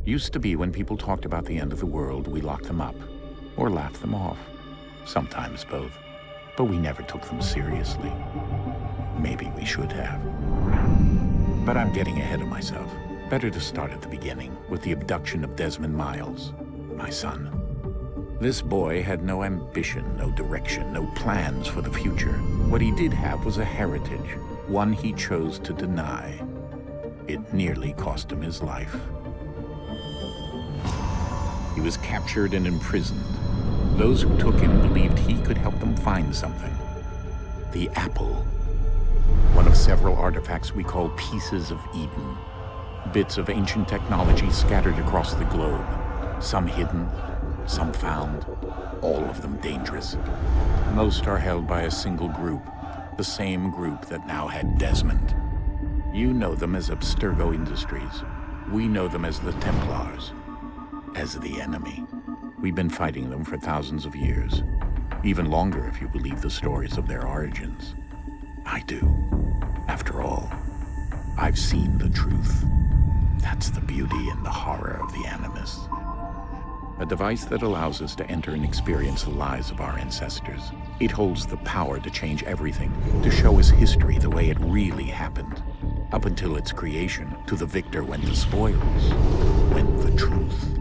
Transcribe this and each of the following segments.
Used to be when people talked about the end of the world, we locked them up, or laughed them off. Sometimes both. But we never took them seriously. Maybe we should have. But I'm getting ahead of myself. Better to start at the beginning, with the abduction of Desmond Miles, my son. This boy had no ambition, no direction, no plans for the future. What he did have was a heritage, one he chose to deny. It nearly cost him his life. He was captured and imprisoned. Those who took him believed he could help them find something. The apple. One of several artifacts we call pieces of Eden. Bits of ancient technology scattered across the globe. Some hidden, some found, all of them dangerous. Most are held by a single group, the same group that now had Desmond. You know them as Abstergo Industries. We know them as the Templars, as the enemy. We've been fighting them for thousands of years, even longer if you believe the stories of their origins. I do. After all, I've seen the truth. That's the beauty and the horror of the Animus. A device that allows us to enter and experience the lives of our ancestors. It holds the power to change everything, to show us history the way it really happened. Up until its creation, to the victor went the spoils, went the truth.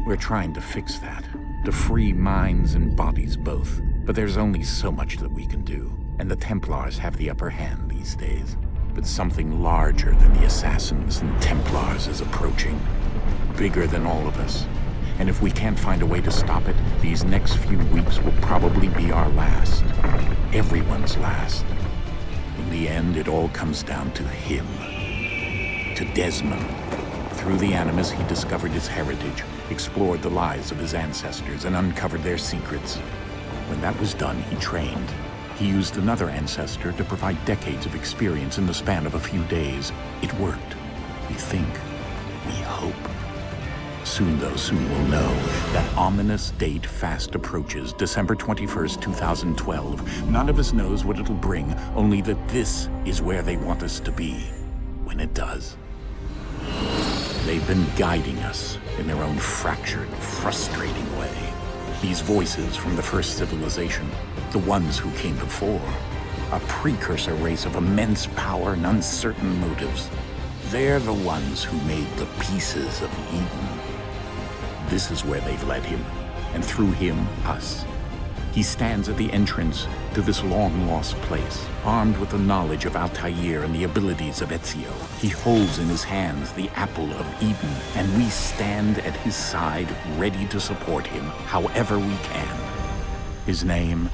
We're trying to fix that, to free minds and bodies both. But there's only so much that we can do, and the Templars have the upper hand these days. But something larger than the Assassins and Templars is approaching, bigger than all of us. And if we can't find a way to stop it, these next few weeks will probably be our last. Everyone's last. In the end, it all comes down to him. To Desmond. Through the Animus, he discovered his heritage, explored the lives of his ancestors, and uncovered their secrets. When that was done, he trained. He used another ancestor to provide decades of experience in the span of a few days. It worked. We think. We hope. Soon, though, soon we'll know. That ominous date fast approaches, December 21st, 2012. None of us knows what it'll bring, only that this is where they want us to be, when it does. They've been guiding us in their own fractured, frustrating way. These voices from the first civilization, the ones who came before, a precursor race of immense power and uncertain motives. They're the ones who made the pieces of Eden. This is where they've led him, and through him, us. He stands at the entrance to this long-lost place, armed with the knowledge of Altair and the abilities of Ezio. He holds in his hands the apple of Eden, and we stand at his side, ready to support him however we can. His name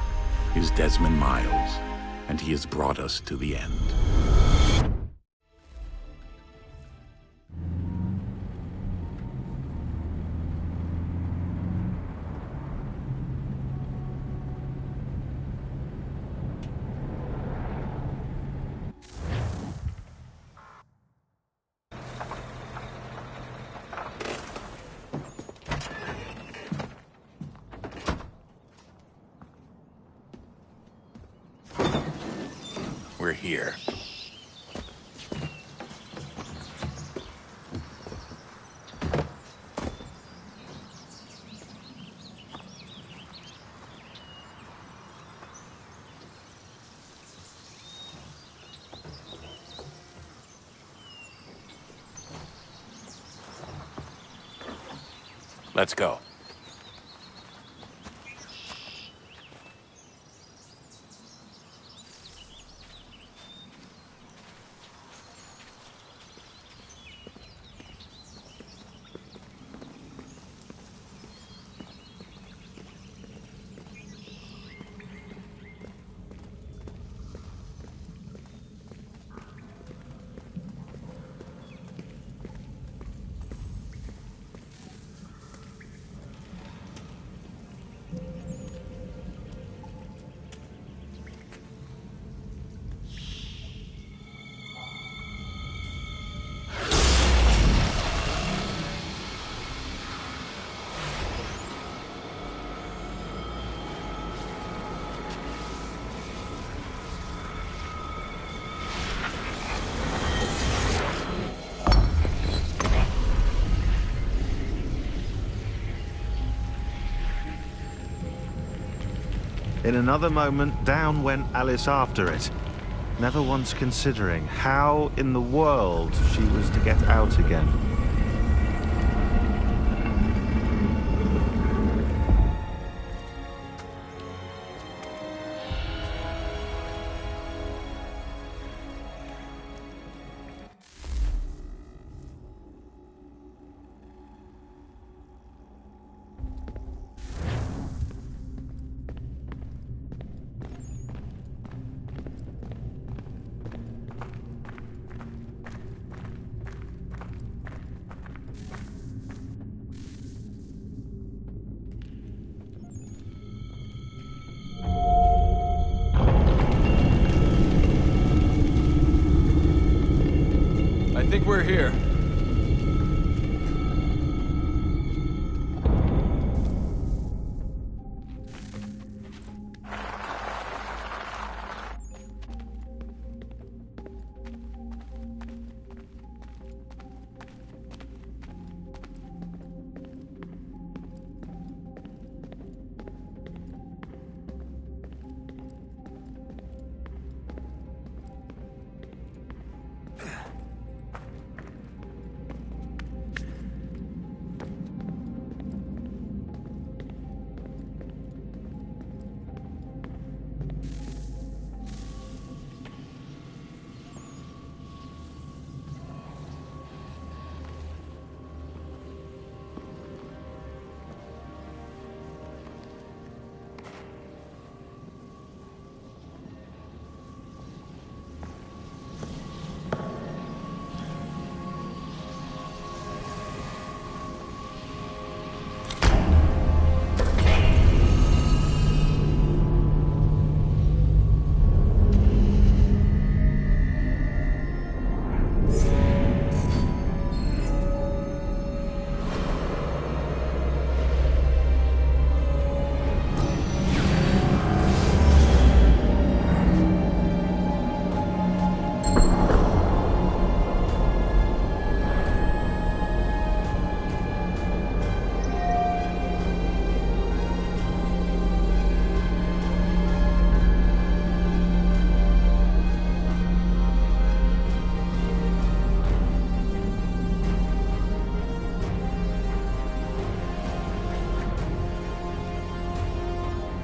is Desmond Miles, and he has brought us to the end. We're here. Let's go. In another moment, down went Alice after it, never once considering how in the world she was to get out again. I think we're here.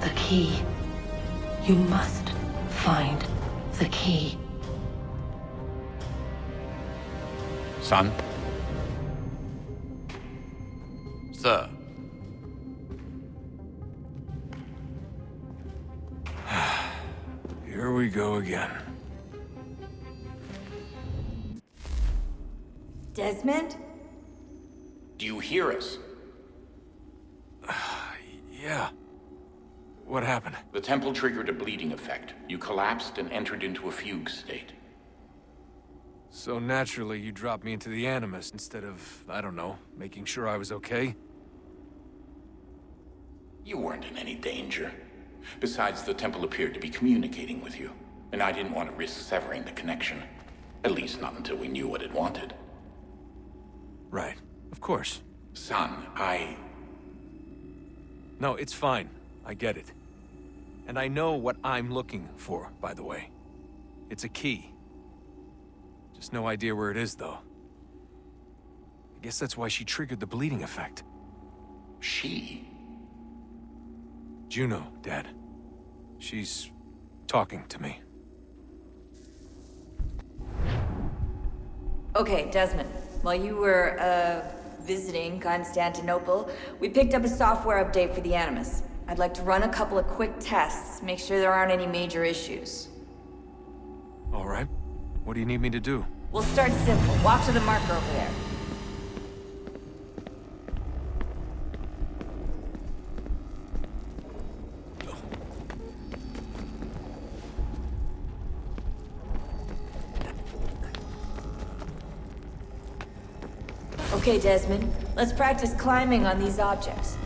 The key. You must find the key. Son? Sir. Here we go again. Desmond? Do you hear us? Yeah. What happened? The temple triggered a bleeding effect. You collapsed and entered into a fugue state. So naturally, you dropped me into the Animus instead of, I don't know, making sure I was okay? You weren't in any danger. Besides, the temple appeared to be communicating with you, and I didn't want to risk severing the connection. At least not until we knew what it wanted. Right. Of course. Son, No, it's fine. I get it. And I know what I'm looking for, by the way. It's a key. Just no idea where it is, though. I guess that's why she triggered the bleeding effect. She? Juno, Dad. She's talking to me. Okay, Desmond. While you were, visiting Constantinople, we picked up a software update for the Animus. I'd like to run a couple of quick tests, make sure there aren't any major issues. All right. What do you need me to do? We'll start simple. Walk to the marker over there. Okay, Desmond. Let's practice climbing on these objects.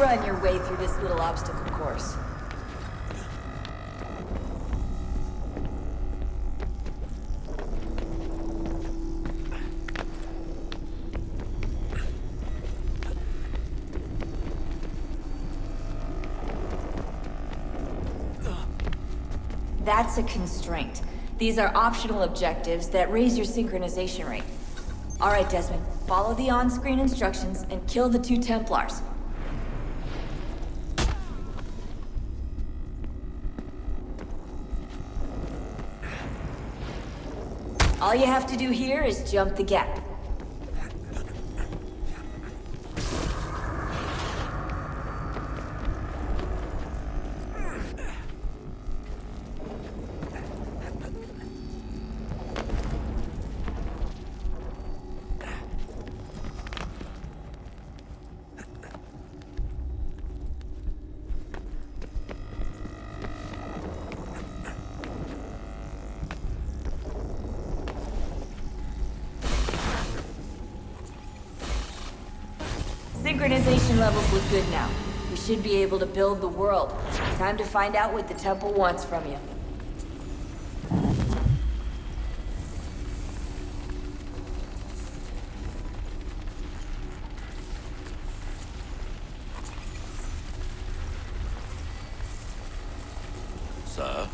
run your way through this little obstacle course. That's a constraint. These are optional objectives that raise your synchronization rate. Alright, Desmond, follow the on-screen instructions and kill the 2 Templars. All you have to do here is jump the gap. Synchronization levels look good now. We should be able to build the world. Time to find out what the temple wants from you. Sir?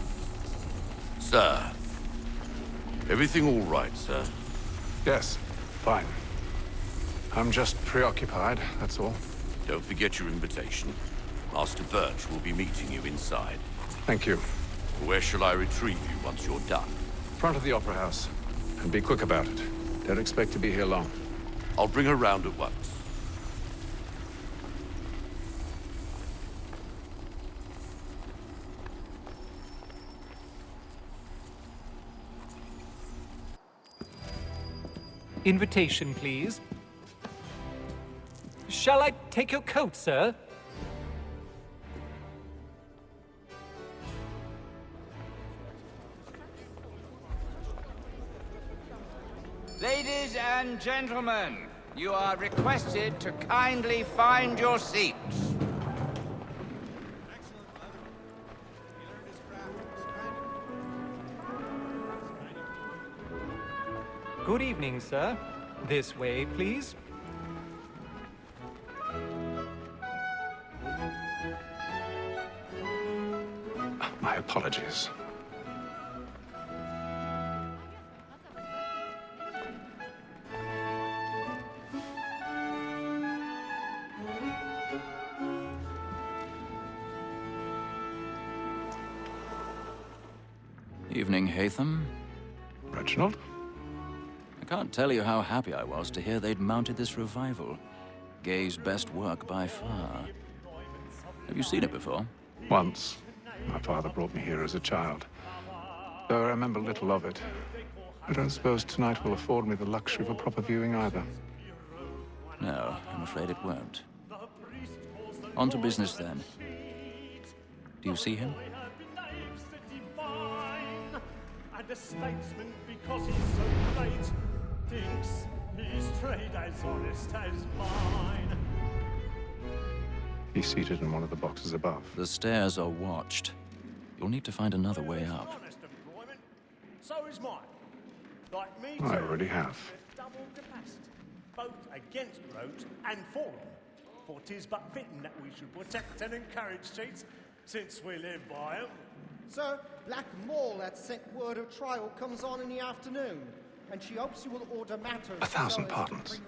Sir? Everything all right, sir? Yes, fine. I'm just preoccupied, that's all. Don't forget your invitation. Master Birch will be meeting you inside. Thank you. Where shall I retrieve you once you're done? Front of the Opera House. And be quick about it. Don't expect to be here long. I'll bring her round at once. Invitation, please. Shall I take your coat, sir? Ladies and gentlemen, you are requested to kindly find your seats. Good evening, sir. This way, please. My apologies. Evening, Hatham. Reginald? I can't tell you how happy I was to hear they'd mounted this revival. Gay's best work by far. Have you seen it before? Once. My father brought me here as a child. Though I remember little of it. I don't suppose tonight will afford me the luxury of a proper viewing either. No, I'm afraid it won't. On to business then. Do you see him? And a statesman, because he's so late, thinks his trade as honest as mine. He's seated in one of the boxes above. The stairs are watched. You'll need to find another way up. Honest employment, so is mine. Like me I too, already have. with double capacity, both against roads and for them. For 'tis but fitting that we should protect and encourage cheats, since we live by 'em. Sir, Black Mall had sent word of trial comes on in the afternoon, and she hopes you will order matters. 1,000 pardons.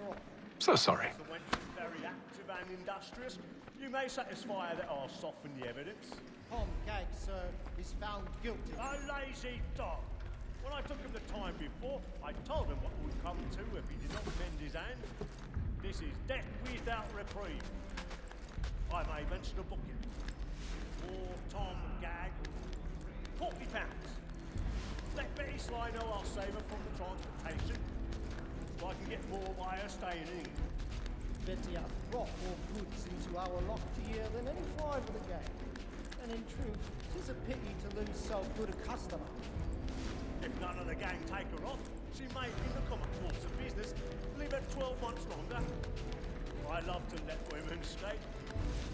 So sorry. So when she's very active and industrious, you may satisfy that I'll soften the evidence. Tom Gag, sir, is found guilty. A lazy dog. When I took him the time before, I told him what would come to if he did not bend his hand. This is death without reprieve. I may mention a booking. For Tom Gag, £40. Let Betty Sly know I'll save her from the transportation, so I can get more by her staying in England. Betty hath brought more goods into our lofty here than any five of the gang. And in truth, 'tis a pity to lose so good a customer. If none of the gang take her off, she may, in the common course of business, live her 12 months longer. I love to let women skate.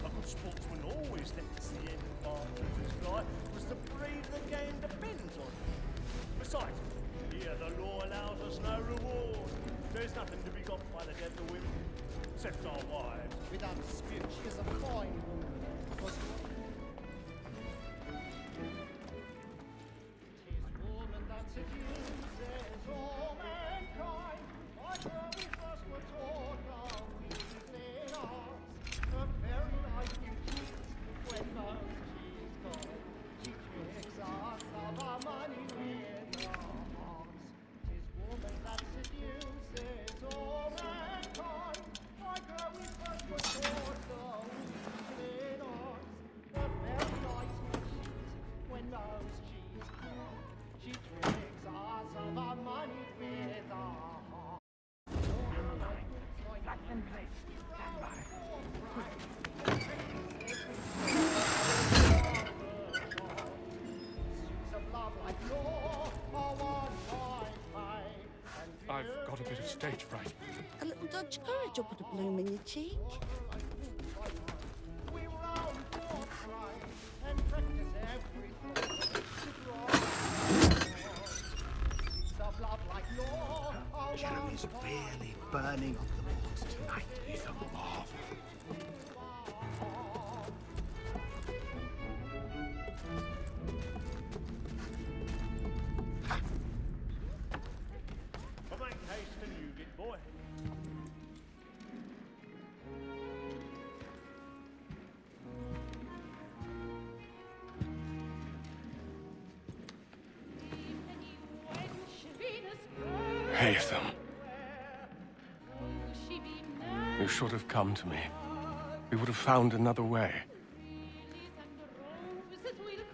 A good sportsman always lets the end of bartenders fly, because the breed of the game depends on it. Besides, here the law allows us no reward. There's nothing to be got by the death of women, except our wives. Without dispute, she is a fine woman. Was woman that seduces all mankind. Like her we first were taught our weakling arts. Her very life you cheat when most she's gone. She tricks us of our money with her hearts. 'Tis woman that seduces all mankind. Like her we first were taught our weakling arts. Her very life you cheat when most she's gone. She tricks us of our money with her hearts. Blackman place, stand by. I've got a bit of stage fright. A little Dutch courage will put a bloom in your cheek. Jeremy's really burning up the boards tonight. He's a marvel. But make haste and use it, boy. Haytham. You should have come to me. We would have found another way.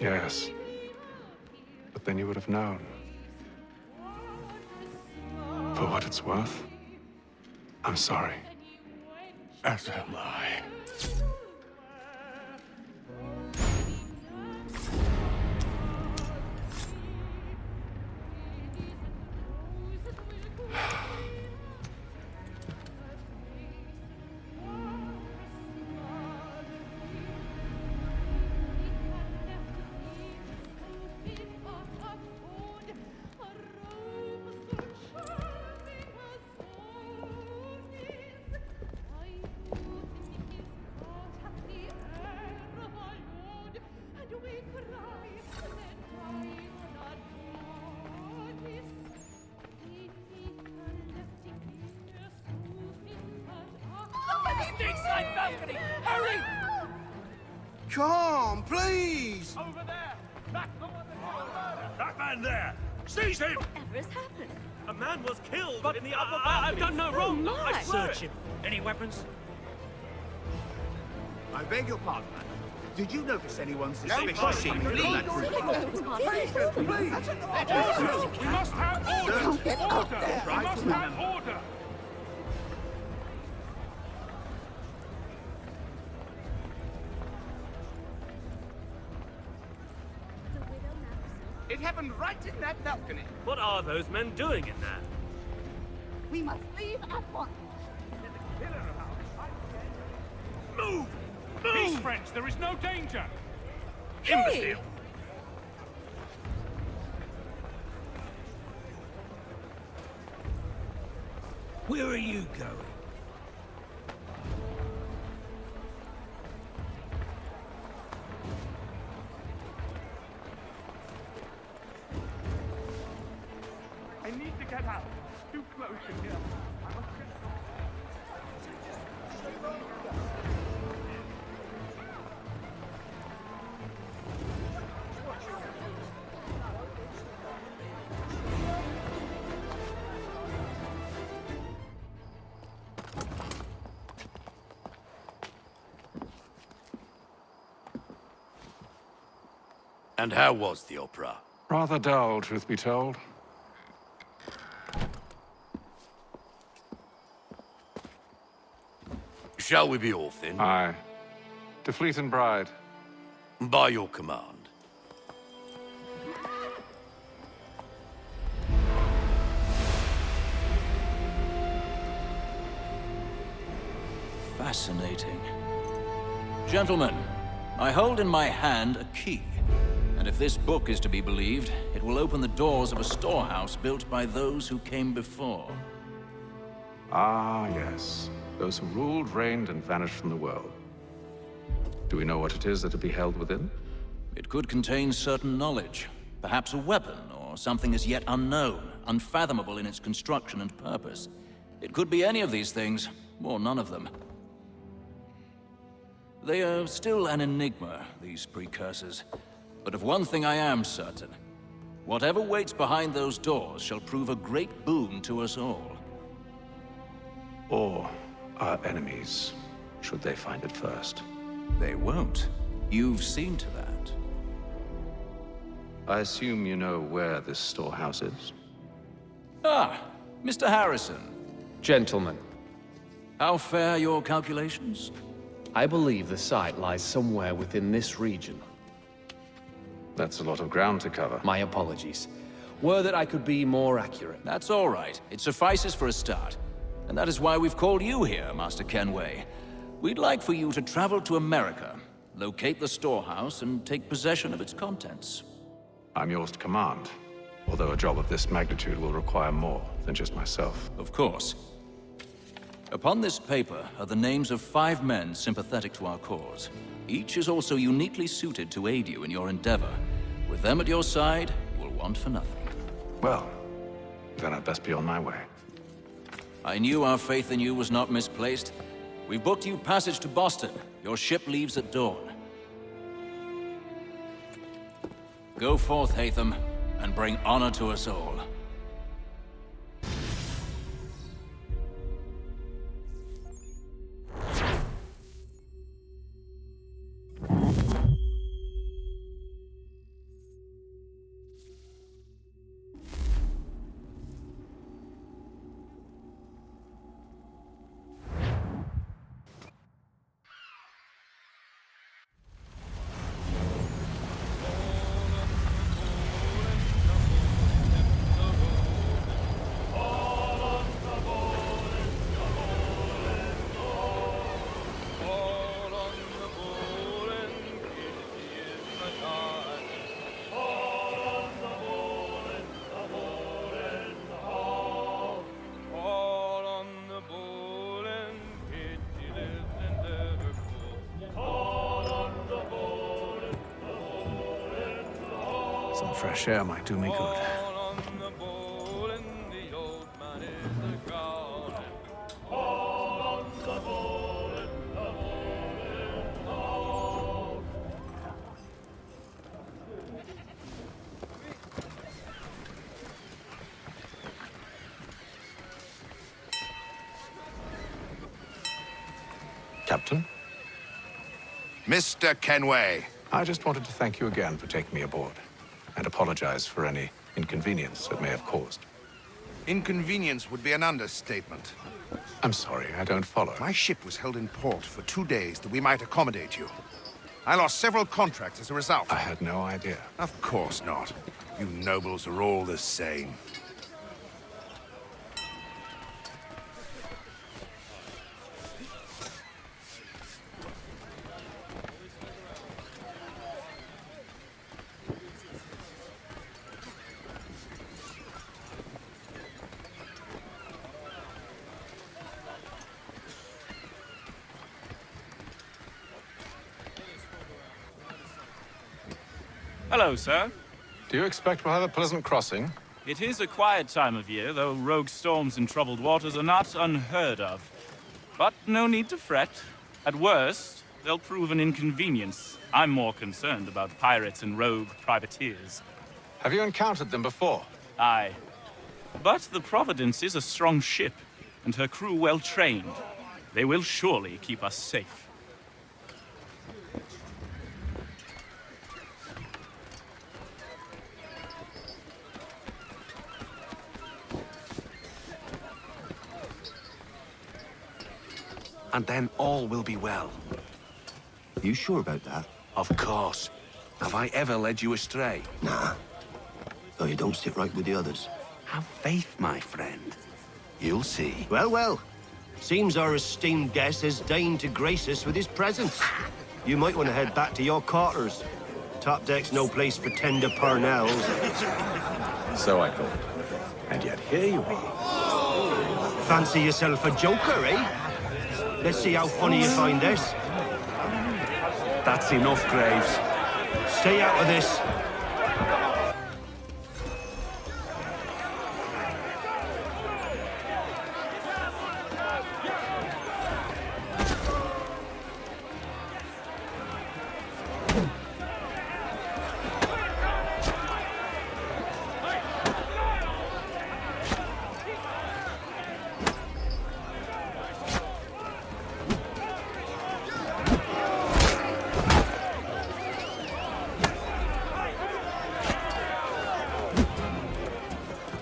Yes. But then you would have known. For what it's worth, I'm sorry. As am I. Balcony! Hurry! Come, please! Over there! That's the one that... That man there! Seize him! Whatever has happened? A man was killed in the upper I've done no wrong! my. I swear Search him. Any weapons? I beg your pardon, man. Did you notice anyone Don't suspicious push him, in that please. group? Please! Order! We must have order! Order! We Right, must have order! It happened right in that balcony. What are those men doing in there? We must leave at once. Move! Peace, friends! There is no danger! Imbecile! Where are you going? I need to get out. Too close in here. I must get... And how was the opera? Rather dull, truth be told. Shall we be off then? Aye. To Fleet and Bride. By your command. fascinating. Gentlemen, I hold in my hand a key. And if this book is to be believed, it will open the doors of a storehouse built by those who came before. Ah, yes. Those who ruled, reigned, and vanished from the world. Do we know what it is that will be held within? It could contain certain knowledge. Perhaps a weapon, or something as yet unknown, unfathomable in its construction and purpose. It could be any of these things, or none of them. They are still an enigma, these precursors. But of one thing I am certain. Whatever waits behind those doors shall prove a great boon to us all. Or our enemies, should they find it first. They won't. You've seen to that. I assume you know where this storehouse is? Ah, Mr. Harrison. Gentlemen, How fare your calculations? I believe the site lies somewhere within this region. That's a lot of ground to cover. My apologies. Were that I could be more accurate. That's all right. It suffices for a start. And that is why we've called you here, Master Kenway. We'd like for you to travel to America, locate the storehouse, and take possession of its contents. I'm yours to command, although a job of this magnitude will require more than just myself. Of course. Upon this paper are the names of 5 men sympathetic to our cause. Each is also uniquely suited to aid you in your endeavor. With them at your side, you will want for nothing. Well, then I'd best be on my way. I knew our faith in you was not misplaced. We've booked you passage to Boston. Your ship leaves at dawn. Go forth, Hatham, and bring honor to us all. Some fresh air might do me good. Captain? Mr. Kenway. I just wanted to thank you again for taking me aboard, and apologize for any inconvenience it may have caused. Inconvenience would be an understatement. I'm sorry, I don't follow. My ship was held in port for 2 days that we might accommodate you. I lost several contracts as a result. I had no idea. Of course not. You nobles are all the same. Hello, sir. Do you expect we'll have a pleasant crossing? It is a quiet time of year, though rogue storms in troubled waters are not unheard of. But no need to fret. At worst, they'll prove an inconvenience. I'm more concerned about pirates and rogue privateers. Have you encountered them before? Aye. But the Providence is a strong ship, and her crew well trained. They will surely keep us safe. And then all will be well. You sure about that? Of course. Have I ever led you astray? Nah. Though you don't sit right with the others. Have faith, my friend. You'll see. Well, well. Seems our esteemed guest has deigned to grace us with his presence. You might want to head back to your quarters. Top deck's no place for tender parnells. So I thought. And yet here you are. Fancy yourself a joker, eh? Let's see how funny you find this. That's enough, Graves. Stay out of this.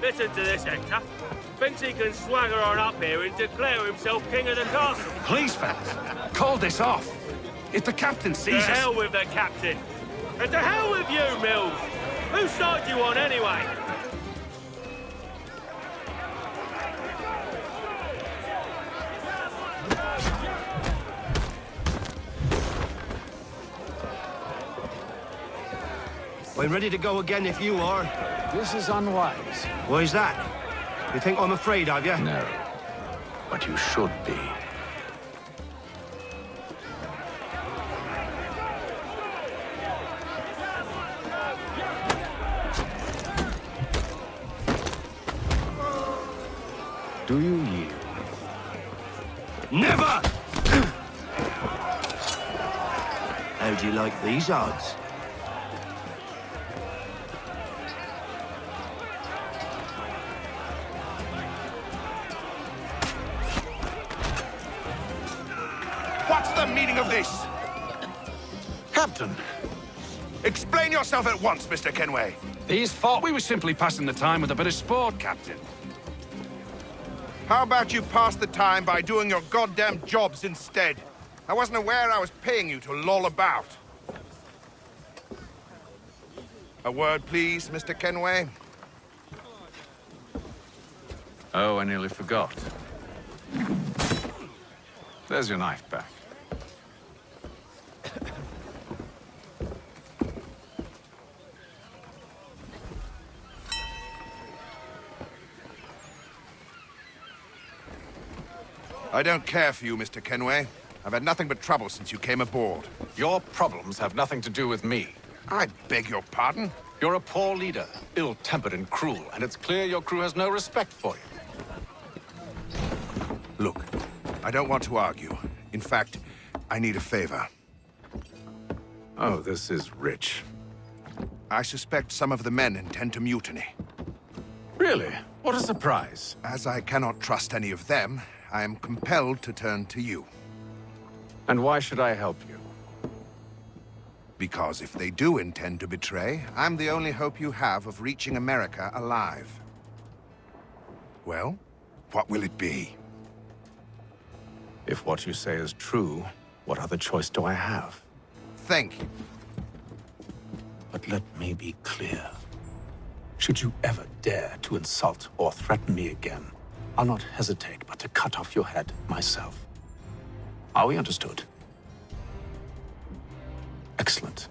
Listen to this, Hector. Thinks he can swagger on up here and declare himself king of the castle. Please, fellas, call this off. If the captain sees us... To hell with the captain. And to hell with you, Mills. Whose side do you on, anyway? I'm ready to go again if you are. This is unwise. Why's that? You think I'm afraid of you? No. But you should be. Do you yield? Never! How do you like these odds? What's the meaning of this? Captain! Explain yourself at once, Mr. Kenway. These thought we were simply passing the time with a bit of sport, Captain. How about you pass the time by doing your goddamn jobs instead? I wasn't aware I was paying you to loll about. A word, please, Mr. Kenway. Oh, I nearly forgot. There's your knife back. I don't care for you, Mr. Kenway. I've had nothing but trouble since you came aboard. Your problems have nothing to do with me. I beg your pardon? You're a poor leader, ill-tempered and cruel, and it's clear your crew has no respect for you. Look, I don't want to argue. In fact, I need a favor. Oh, this is rich. I suspect some of the men intend to mutiny. Really? What a surprise. As I cannot trust any of them, I am compelled to turn to you. And why should I help you? Because if they do intend to betray, I'm the only hope you have of reaching America alive. Well, what will it be? If what you say is true, what other choice do I have? Thank you. But let me be clear. Should you ever dare to insult or threaten me again, I'll not hesitate but to cut off your head myself. Are we understood? Excellent.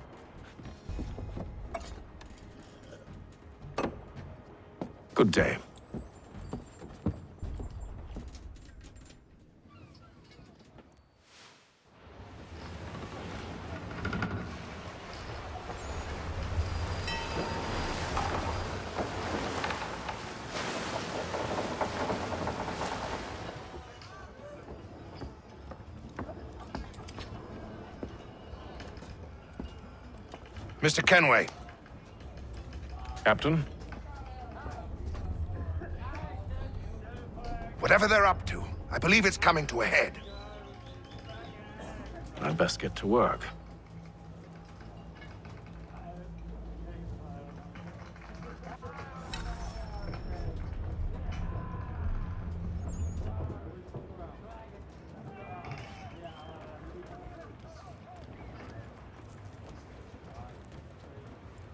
Good day. Mr. Kenway. Captain? Whatever they're up to, I believe it's coming to a head. I'd best get to work.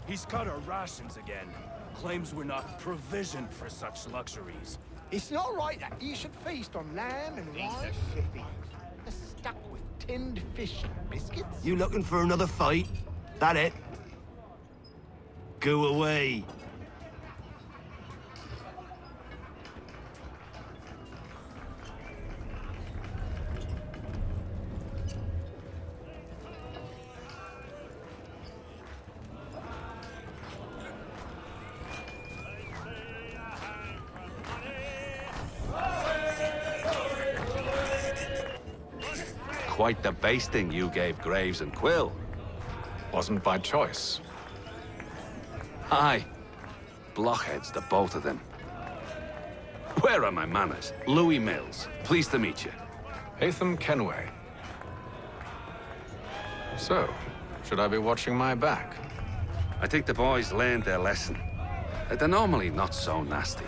He's cut our rations again. Claims we're not provisioned for such luxuries. It's not right that you should feast on lamb and wine. They're stuck with tinned fish and biscuits. You looking for another fight? That it? Go away. Quite the basting you gave Graves and Quill. Wasn't by choice. Aye. Blockheads, the both of them. Where are my manners? Louis Mills. Pleased to meet you. Hatham Kenway. So, should I be watching my back? I think the boys learned their lesson. They're normally not so nasty.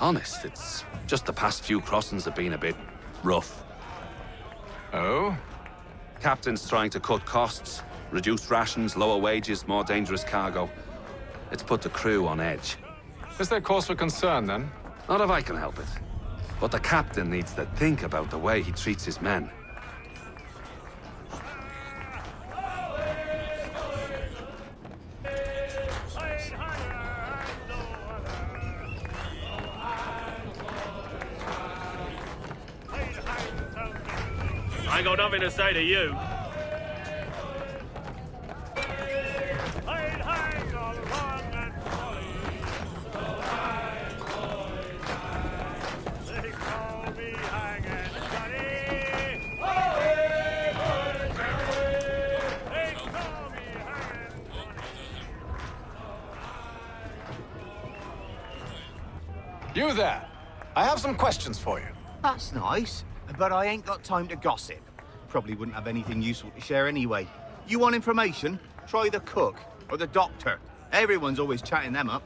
Honest, it's just the past few crossings have been a bit rough. Oh? Captain's trying to cut costs. Reduced rations, lower wages, more dangerous cargo. It's put the crew on edge. Is there cause for concern, then? Not if I can help it. But the captain needs to think about the way he treats his men. I ain't got nothing to say to you. You there! I have some questions for you. That's nice, but I ain't got time to gossip. Probably wouldn't have anything useful to share anyway. You want information? Try the cook or the doctor. Everyone's always chatting them up.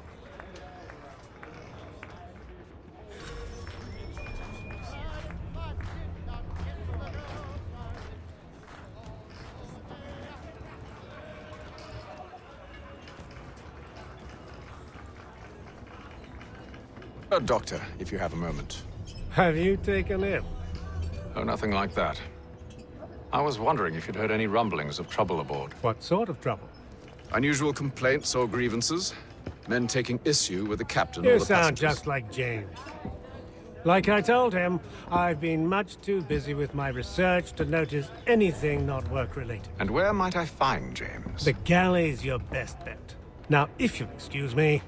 A doctor, if you have a moment. Have you taken ill? Oh, nothing like that. I was wondering if you'd heard any rumblings of trouble aboard. What sort of trouble? Unusual complaints or grievances? Men taking issue with the captain You or the sound passengers? just like James. Like I told him, I've been much too busy with my research to notice anything not work-related. And where might I find James? The galley's your best bet. Now, if you'll excuse me...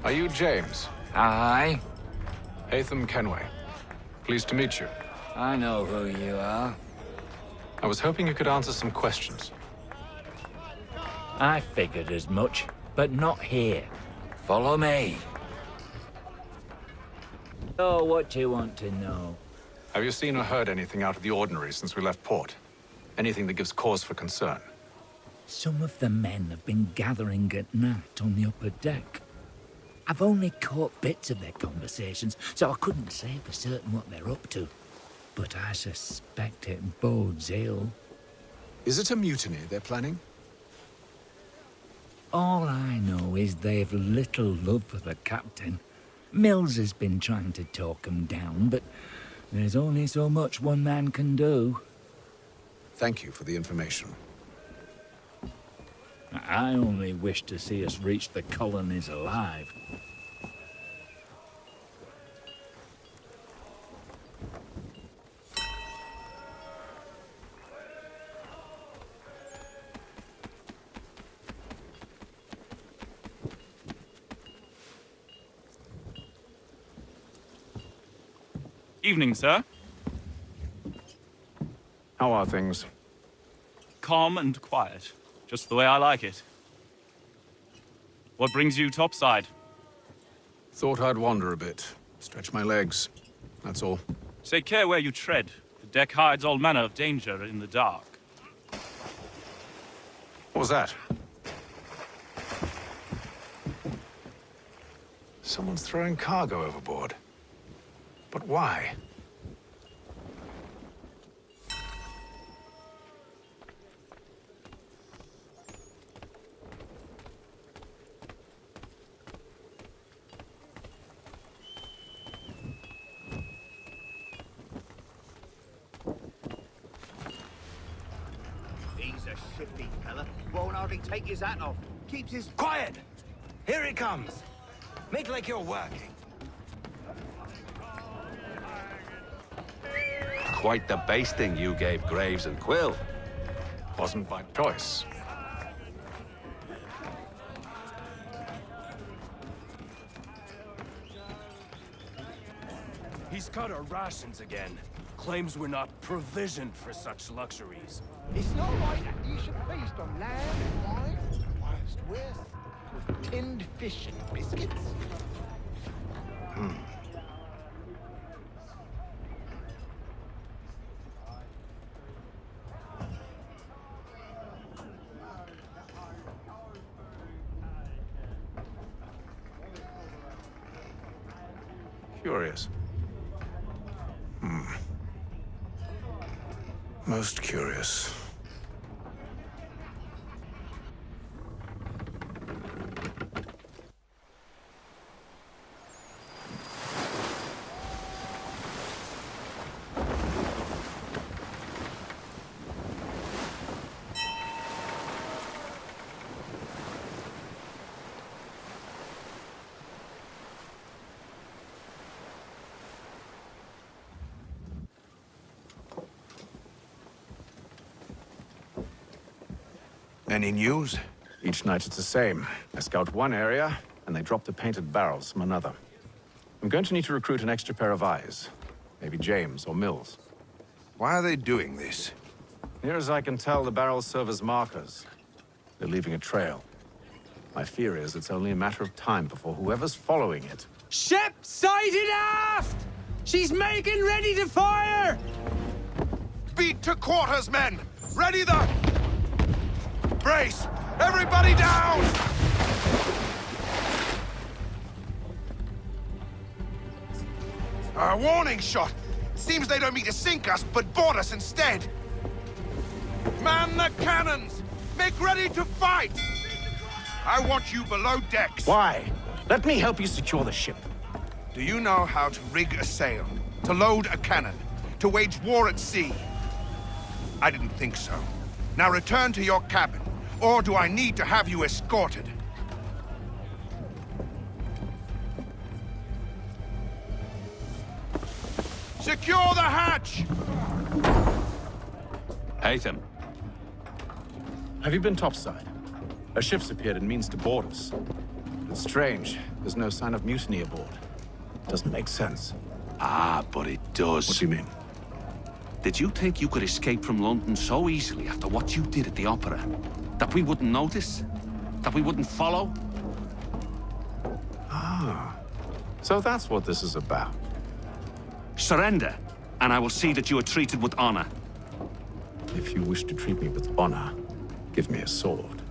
Are you James? Aye. Hatham Kenway. Pleased to meet you. I know who you are. I was hoping you could answer some questions. I figured as much, but not here. Follow me. So, what do you want to know? Have you seen or heard anything out of the ordinary since we left port? Anything that gives cause for concern? Some of the men have been gathering at night on the upper deck. I've only caught bits of their conversations, so I couldn't say for certain what they're up to. But I suspect it bodes ill. Is it a mutiny they're planning? All I know is they've little love for the captain. Mills has been trying to talk 'em down, but there's only so much one man can do. Thank you for the information. I only wish to see us reach the colonies alive. Evening, sir. How are things? Calm and quiet. Just the way I like it. What brings you topside? Thought I'd wander a bit. Stretch my legs. That's all. Take care where you tread. The deck hides all manner of danger in the dark. What was that? someone's throwing cargo overboard. But why? He's a shifty fella. Won't hardly take his hat off. Keeps his... Quiet! Here he comes. Make like you're working. Quite the basting you gave Graves and Quill. Wasn't by choice. He's cut our rations again. Claims we're not provisioned for such luxuries. It's not right that you should feast on lamb and wine, whilst we're with tinned fish and biscuits. Curious. Most curious. Any news? Each night it's the same. I scout one area, and they drop the painted barrels from another. I'm going to need to recruit an extra pair of eyes. Maybe James or Mills. Why are they doing this? Near as I can tell, the barrels serve as markers. They're leaving a trail. My fear is it's only a matter of time before whoever's following it... Ship sighted aft! She's making ready to fire! Beat to quarters, men! Ready the... Brace! Everybody down! A warning shot! Seems they don't mean to sink us, but board us instead! Man the cannons! Make ready to fight! I want you below decks. Why? Let me help you secure the ship. Do you know how to rig a sail? To load a cannon? To wage war at sea? I didn't think so. Now return to your cabin, or do I need to have you escorted? Secure the hatch! Haytham. Have you been topside? A ship's appeared and means to board us. It's strange. There's no sign of mutiny aboard. Doesn't make sense. Ah, but it does. What do you mean? Did you think you could escape from London so easily after what you did at the opera? That we wouldn't notice? That we wouldn't follow? Ah. So that's what this is about. Surrender, and I will see that you are treated with honor. If you wish to treat me with honor, give me a sword.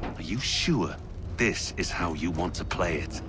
Are you sure this is how you want to play it?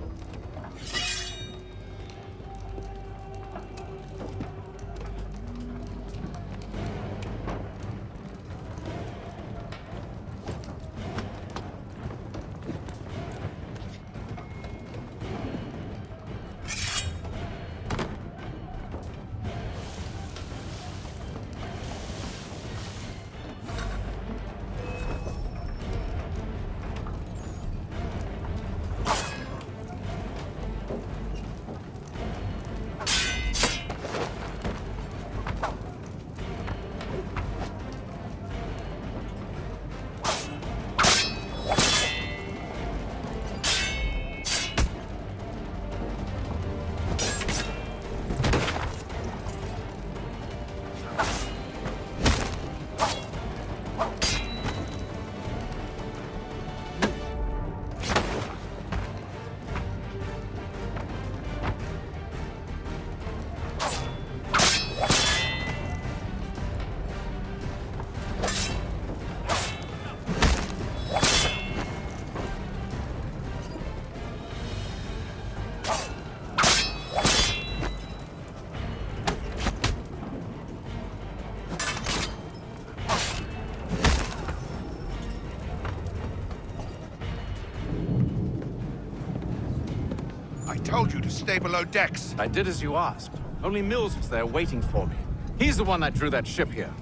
I told you to stay below decks. I did as you asked. Only Mills was there waiting for me. He's the one that drew that ship here.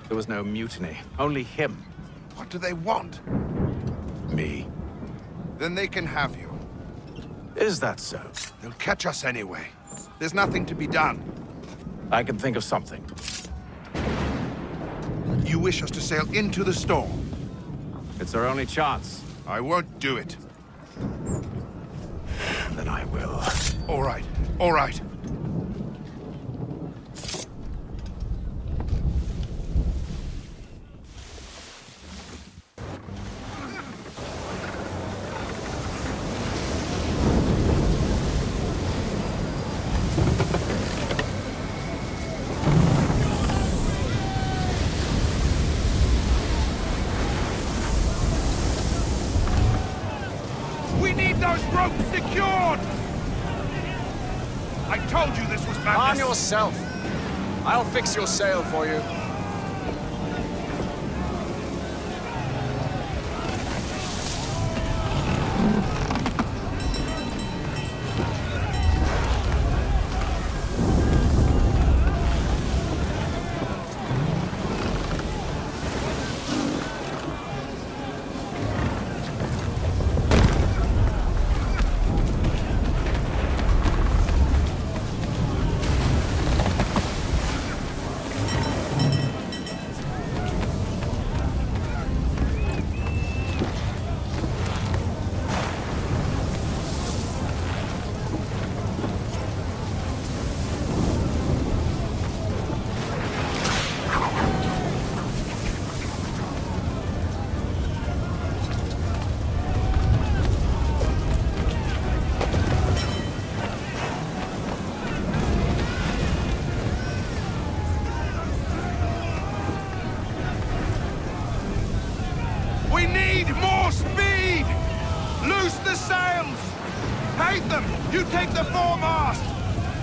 There was no mutiny, only him. What do they want? Me. Then they can have you. Is that so? They'll catch us anyway. There's nothing to be done. I can think of something. You wish us to sail into the storm? It's our only chance. I won't do it. Then I will. All right, all right. We need those ropes secured! I told you this was madness. Arm yourself. I'll fix your sail for you. We need more speed! Loose the sails! Hate them! You take the foremast!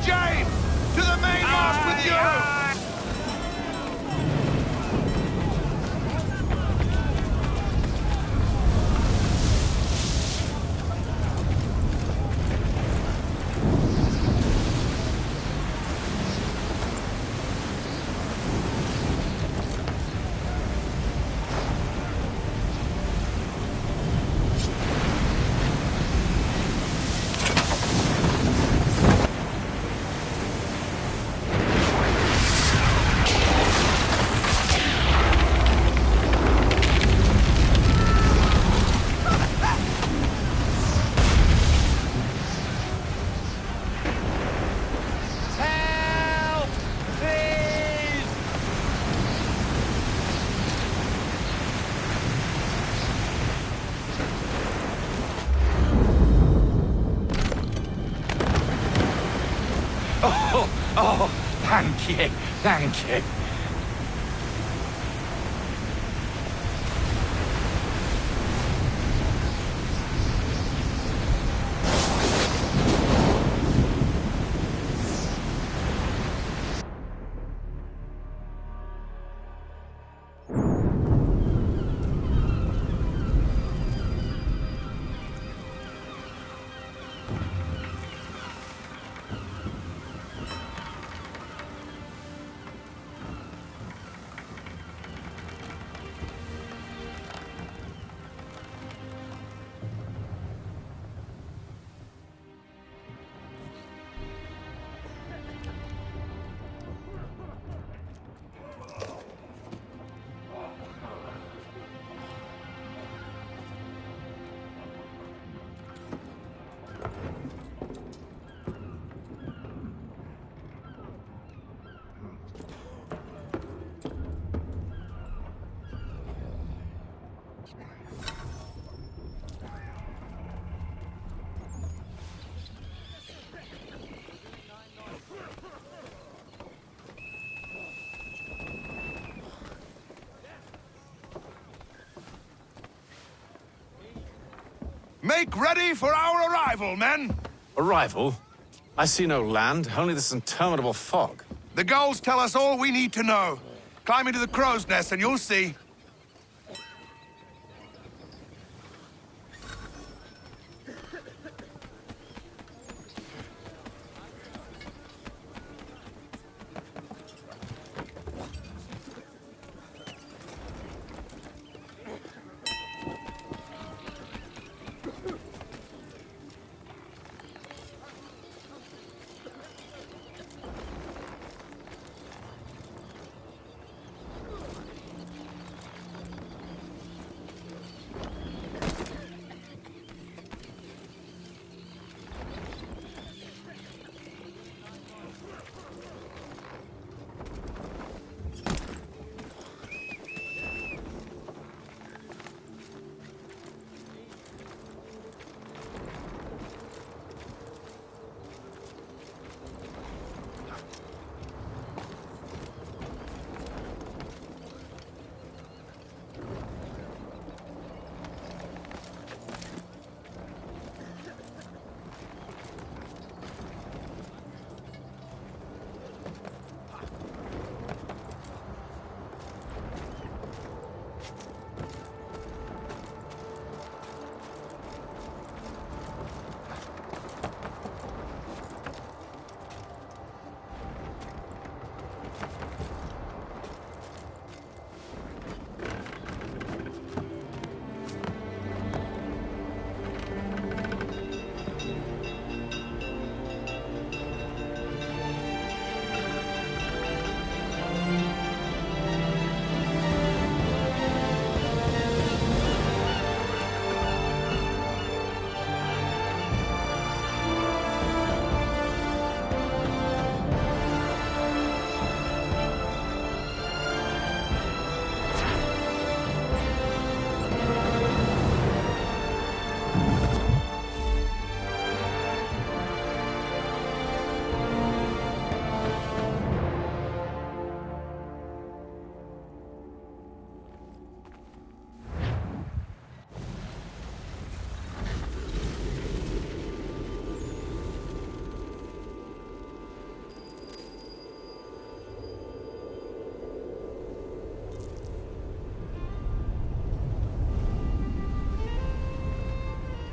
James! To the mainmast with you! Oh, thank you, thank you. Make ready for our arrival, men! Arrival? I see no land, only this interminable fog. The gulls tell us all we need to know. Climb into the crow's nest and you'll see.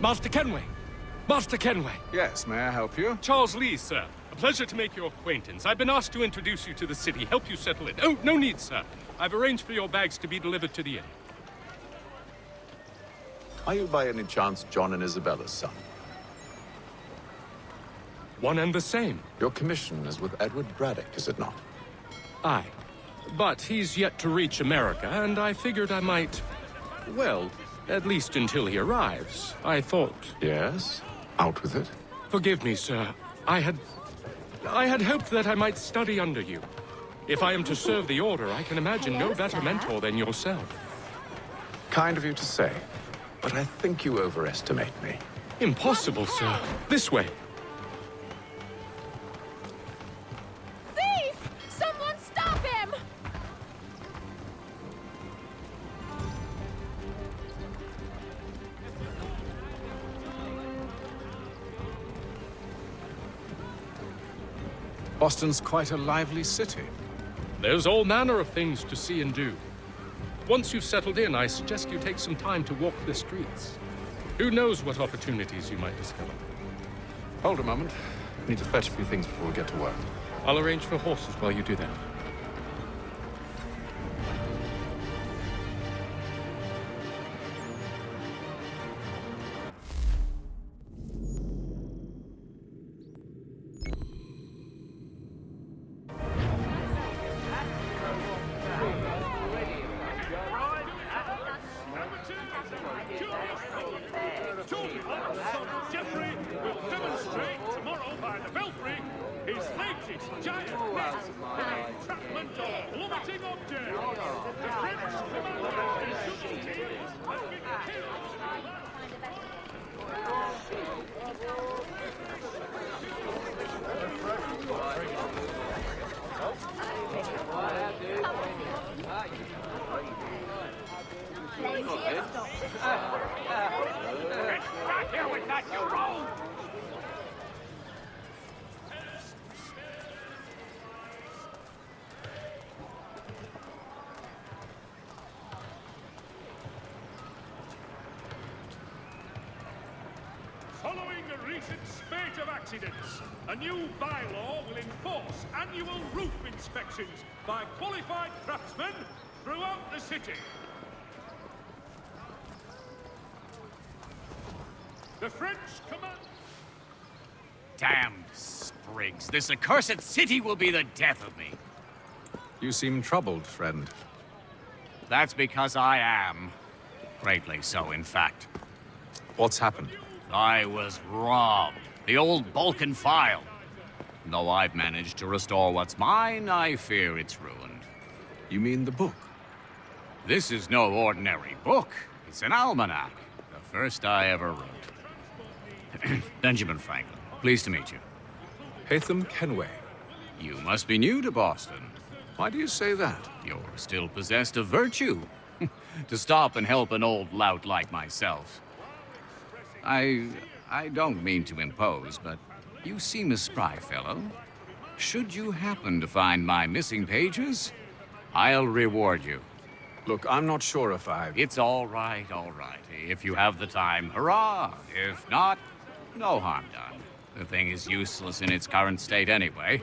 Master Kenway! Master Kenway! Yes, may I help you? Charles Lee, sir. A pleasure to make your acquaintance. I've been asked to introduce you to the city, help you settle in. Oh, no need, sir. I've arranged for your bags to be delivered to the inn. Are you by any chance John and Isabella's son? One and the same. Your commission is with Edward Braddock, is it not? Aye. But he's yet to reach America, and I figured I might... Well, at least until he arrives, I thought... Yes? Out with it. Forgive me, sir. I had hoped that I might study under you. If I am to serve the Order, I can imagine no better mentor than yourself. Kind of you to say, but I think you overestimate me. Impossible, sir. This way. Thief! Someone stop him! Boston's quite a lively city. There's all manner of things to see and do. Once you've settled in, I suggest you take some time to walk the streets. Who knows what opportunities you might discover. Hold a moment. I need to fetch a few things before we get to work. I'll arrange for horses while you do that. Jeffrey will demonstrate tomorrow by the Belfry his latest giant myth, the entrapment of plummeting objects. The French commander is shooting tears and been Get back here with that, you rogue! Following a recent spate of accidents, a new bylaw will enforce annual roof inspections by qualified craftsmen throughout the city. The French command... Damned sprigs. This accursed city will be the death of me. You seem troubled, friend. That's because I am. Greatly so, in fact. What's happened? I was robbed. The old Balkan file. Though I've managed to restore what's mine, I fear it's ruined. You mean the book? This is no ordinary book. It's an almanac. The first I ever wrote. Benjamin Franklin, pleased to meet you. Hatham Kenway. You must be new to Boston. Why do you say that? You're still possessed of virtue. To stop and help an old lout like myself. I don't mean to impose, but you seem a spry fellow. Should you happen to find my missing pages, I'll reward you. Look, I'm not sure if I... It's all right, all right. If you have the time, hurrah! If not, no harm done. The thing is useless in its current state anyway.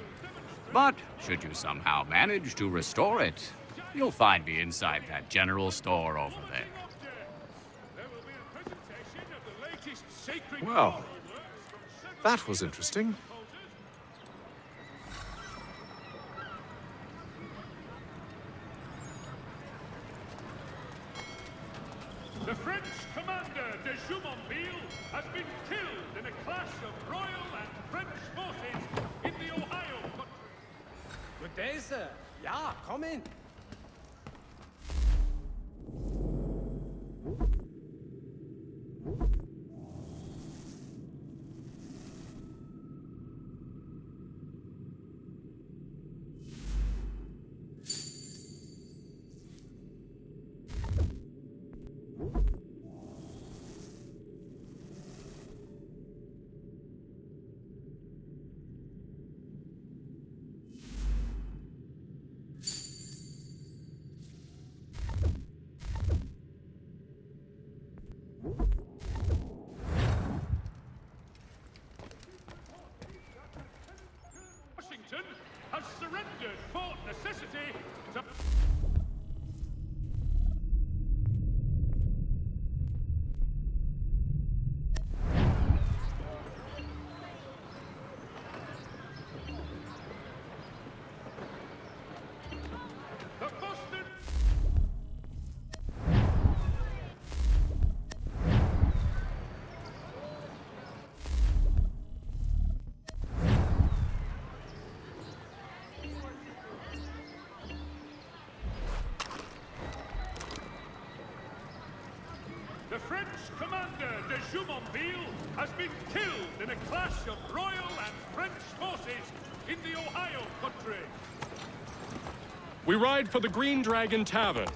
But should you somehow manage to restore it, you'll find me inside that general store over there. Well, that was interesting. The French commander de Jumonville has been killed in a clash of Royal and French forces in the Ohio country. Good day, sir. Yeah, come in. The French commander de Jumonville has been killed in a clash of Royal and French forces in the Ohio country. We ride for the Green Dragon Tavern.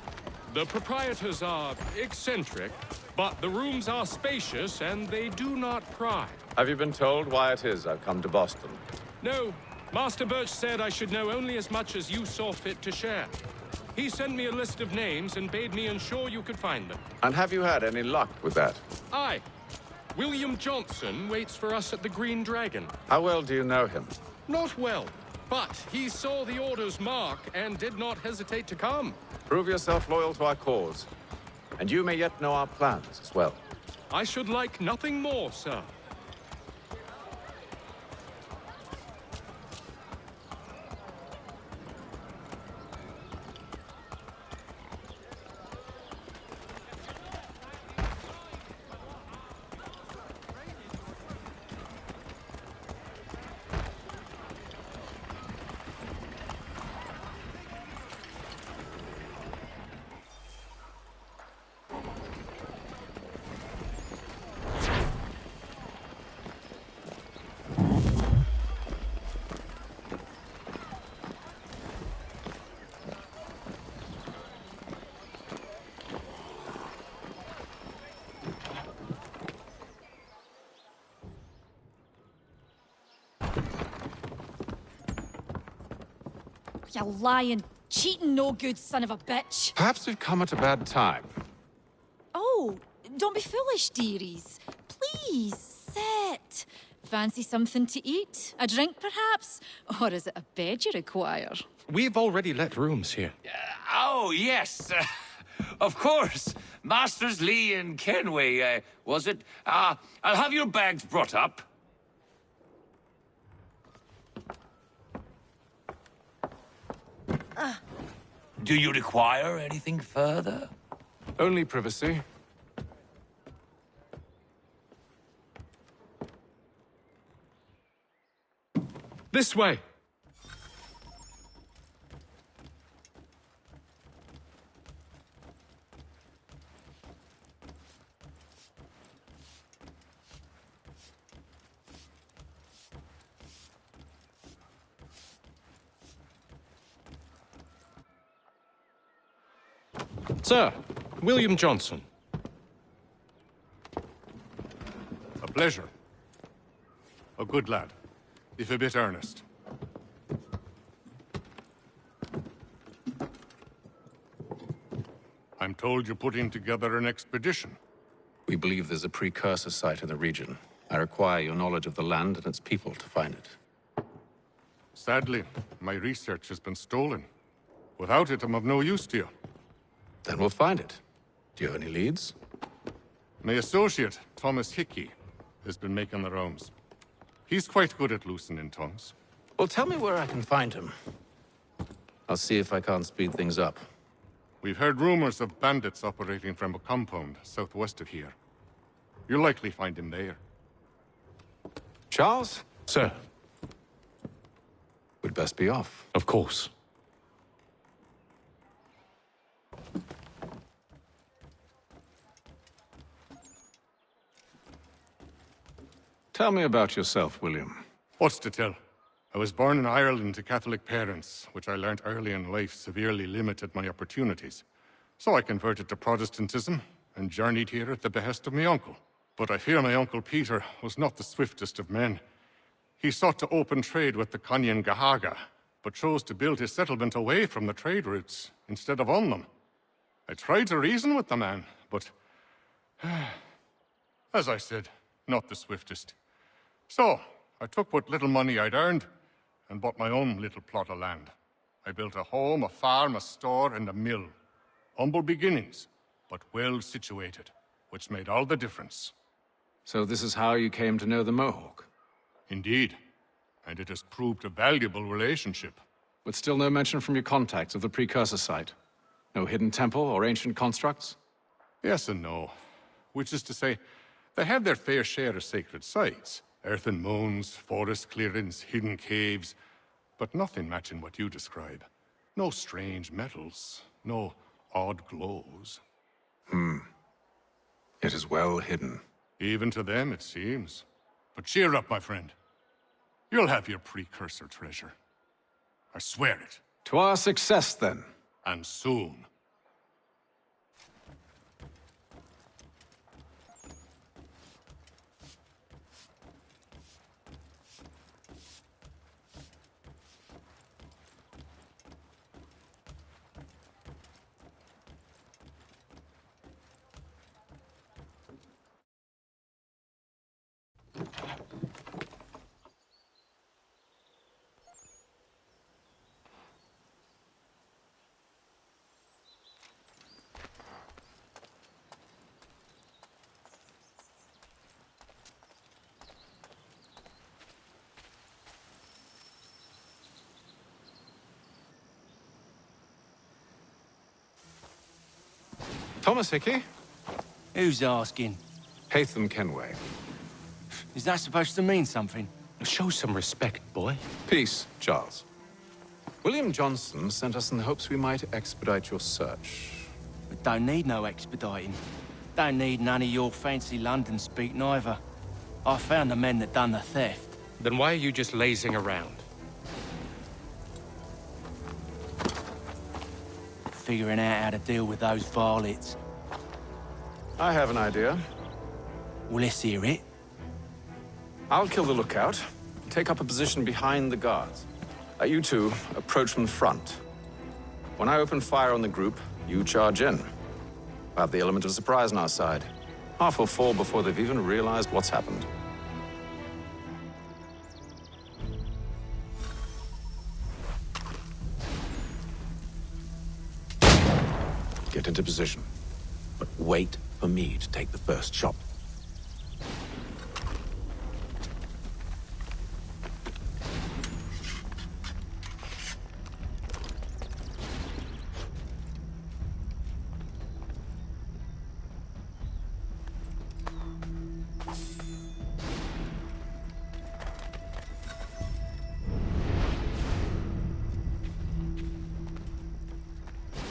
The proprietors are eccentric, but the rooms are spacious and they do not pry. Have you been told why it is I've come to Boston? No, Master Birch said I should know only as much as you saw fit to share. He sent me a list of names and bade me ensure you could find them. And have you had any luck with that? Aye. William Johnson waits for us at the Green Dragon. How well do you know him? Not well, but he saw the order's mark and did not hesitate to come. Prove yourself loyal to our cause, and you may yet know our plans as well. I should like nothing more, sir. You lying, cheating, no good son of a bitch. Perhaps we've come at a bad time. Oh, don't be foolish, dearies. Please, sit. Fancy something to eat? A drink, perhaps? Or is it a bed you require? We've already let rooms here. Oh, yes. Of course. Masters Lee and Kenway, was it? I'll have your bags brought up. Do you require anything further? Only privacy. This way. Sir, William Johnson. A pleasure. A good lad, if a bit earnest. I'm told you're putting together an expedition. We believe there's a precursor site in the region. I require your knowledge of the land and its people to find it. Sadly, my research has been stolen. Without it, I'm of no use to you. Then we'll find it. Do you have any leads? My associate, Thomas Hickey, has been making the rounds. He's quite good at loosening tongues. Well, tell me where I can find him. I'll see if I can't speed things up. We've heard rumors of bandits operating from a compound southwest of here. You'll likely find him there. Charles? Sir. We'd best be off. Of course. Tell me about yourself, William. What's to tell? I was born in Ireland to Catholic parents, which I learnt early in life severely limited my opportunities. So I converted to Protestantism and journeyed here at the behest of my uncle. But I fear my uncle Peter was not the swiftest of men. He sought to open trade with the Conyan Gahaga, but chose to build his settlement away from the trade routes instead of on them. I tried to reason with the man, but as I said, not the swiftest. So, I took what little money I'd earned and bought my own little plot of land. I built a home, a farm, a store, and a mill. Humble beginnings, but well situated, which made all the difference. So this is how you came to know the Mohawk? Indeed. And it has proved a valuable relationship. But still no mention from your contacts of the precursor site? No hidden temple or ancient constructs? Yes and no. Which is to say, they have their fair share of sacred sites. Earthen mounds, forest clearings, hidden caves. But nothing matching what you describe. No strange metals, no odd glows. It is well hidden. Even to them, it seems. But cheer up, my friend. You'll have your precursor treasure. I swear it. To our success, then. And soon. Thomas Hickey? Who's asking? Haytham Kenway. Is that supposed to mean something? Show some respect, boy. Peace, Charles. William Johnson sent us in the hopes we might expedite your search. We don't need no expediting. Don't need none of your fancy London speak neither. I found the men that done the theft. Then why are you just lazing around? Figuring out how to deal with those varlets. I have an idea. Well, let's hear it. I'll kill the lookout, take up a position behind the guards. You two approach from the front. When I open fire on the group, you charge in. We'll have the element of surprise on our side. Half will fall before they've even realized what's happened. Get into position, but wait for me to take the first shot.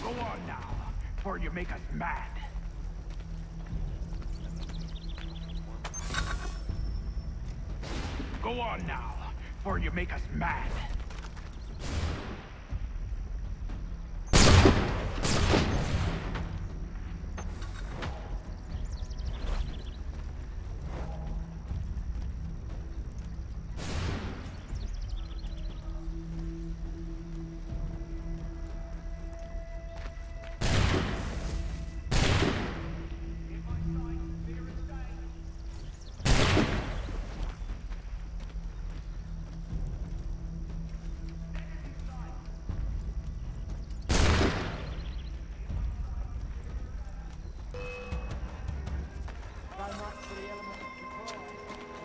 Go on now, before you make us mad. Go on now, before you make us mad.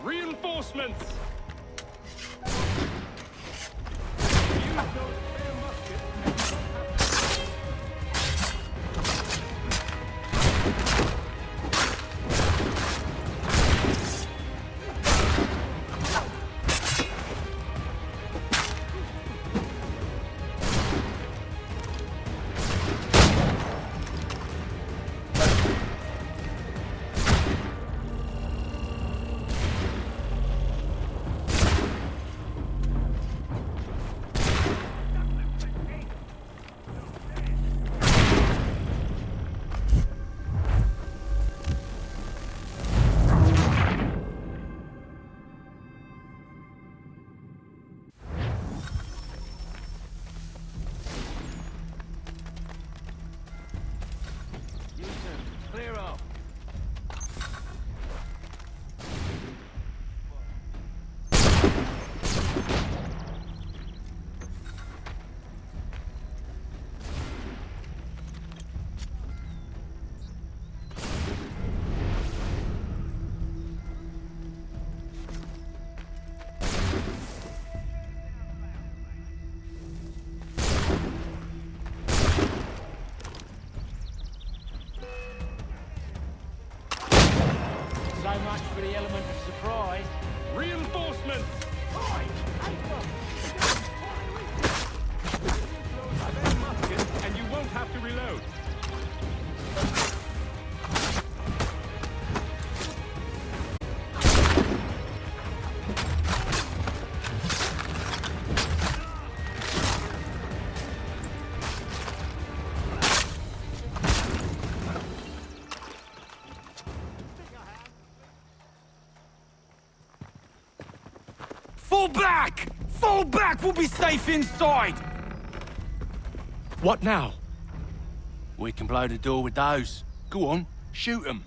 Reinforcements! Fall back! Fall back! We'll be safe inside! What now? We can blow the door with those. Go on, shoot them.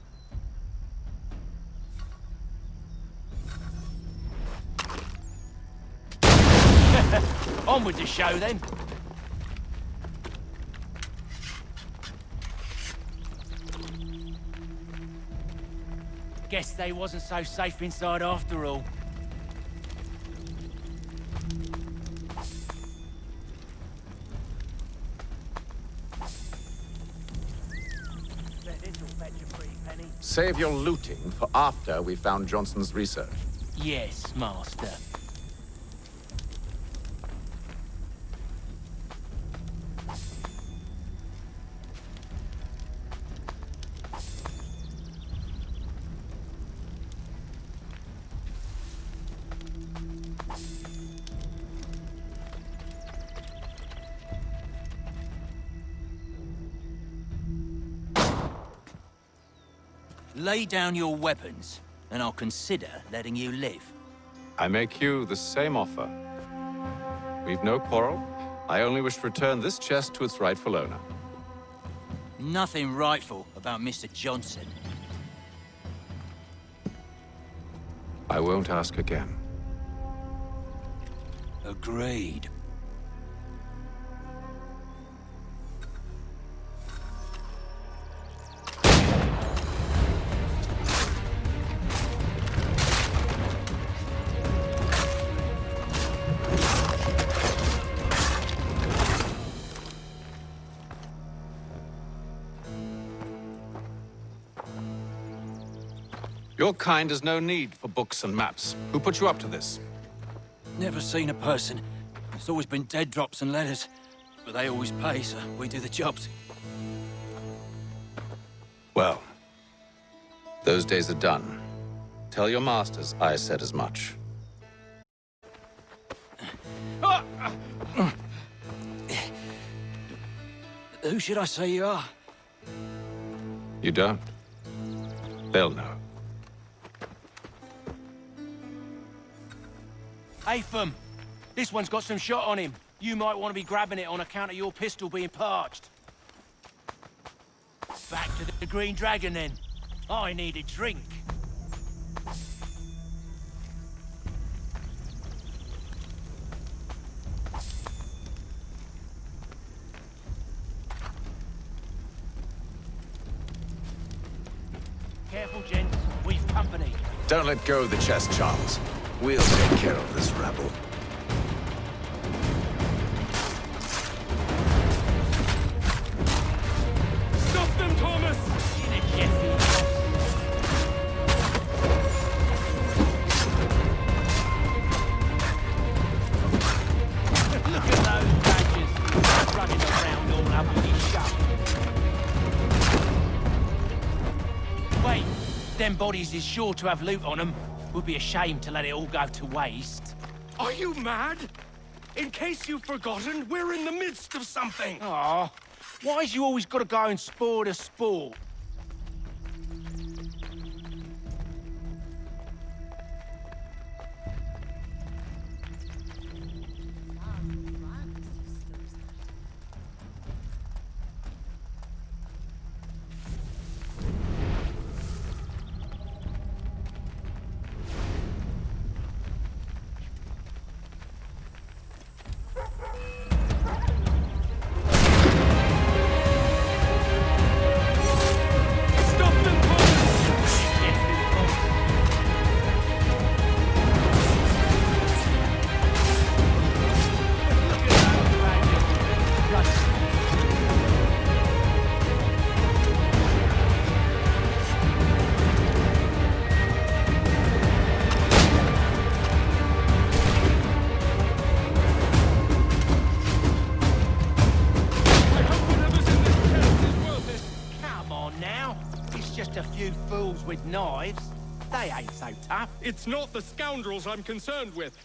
On with the show, then. Guess they wasn't so safe inside after all. Save your looting for after we found Johnson's research. Yes, Master. Lay down your weapons, and I'll consider letting you live. I make you the same offer. We've no quarrel. I only wish to return this chest to its rightful owner. Nothing rightful about Mr. Johnson. I won't ask again. Agreed. Your kind has no need for books and maps. Who put you up to this? Never seen a person. It's always been dead drops and letters. But they always pay, so we do the jobs. Well, those days are done. Tell your masters I said as much. Who should I say you are? You don't? They'll know. Atham, this one's got some shot on him. You might want to be grabbing it on account of your pistol being parched. Back to the Green Dragon, then. I need a drink. Careful, gents. We've company. Don't let go of the chest, Charles. We'll take care of this rabble. Stop them, Thomas! Look at those badgers running around all up with his shut. Wait, them bodies is sure to have loot on them. Would be a shame to let it all go to waste. Are you mad? In case you've forgotten, we're in the midst of something. Aw, why's you always got to go and spoil the sport? With knives, they ain't so tough. It's not the scoundrels I'm concerned with.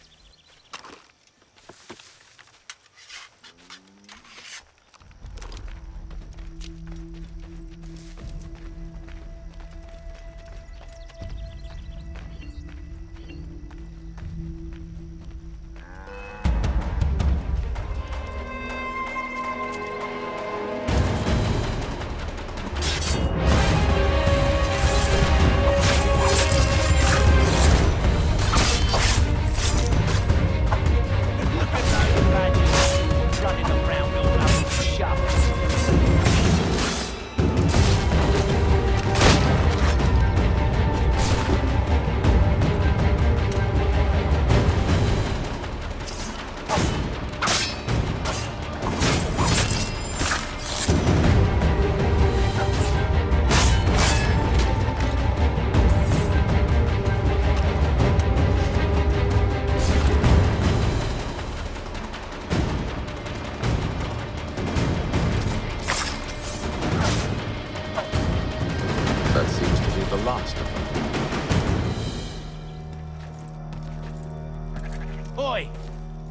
Oi!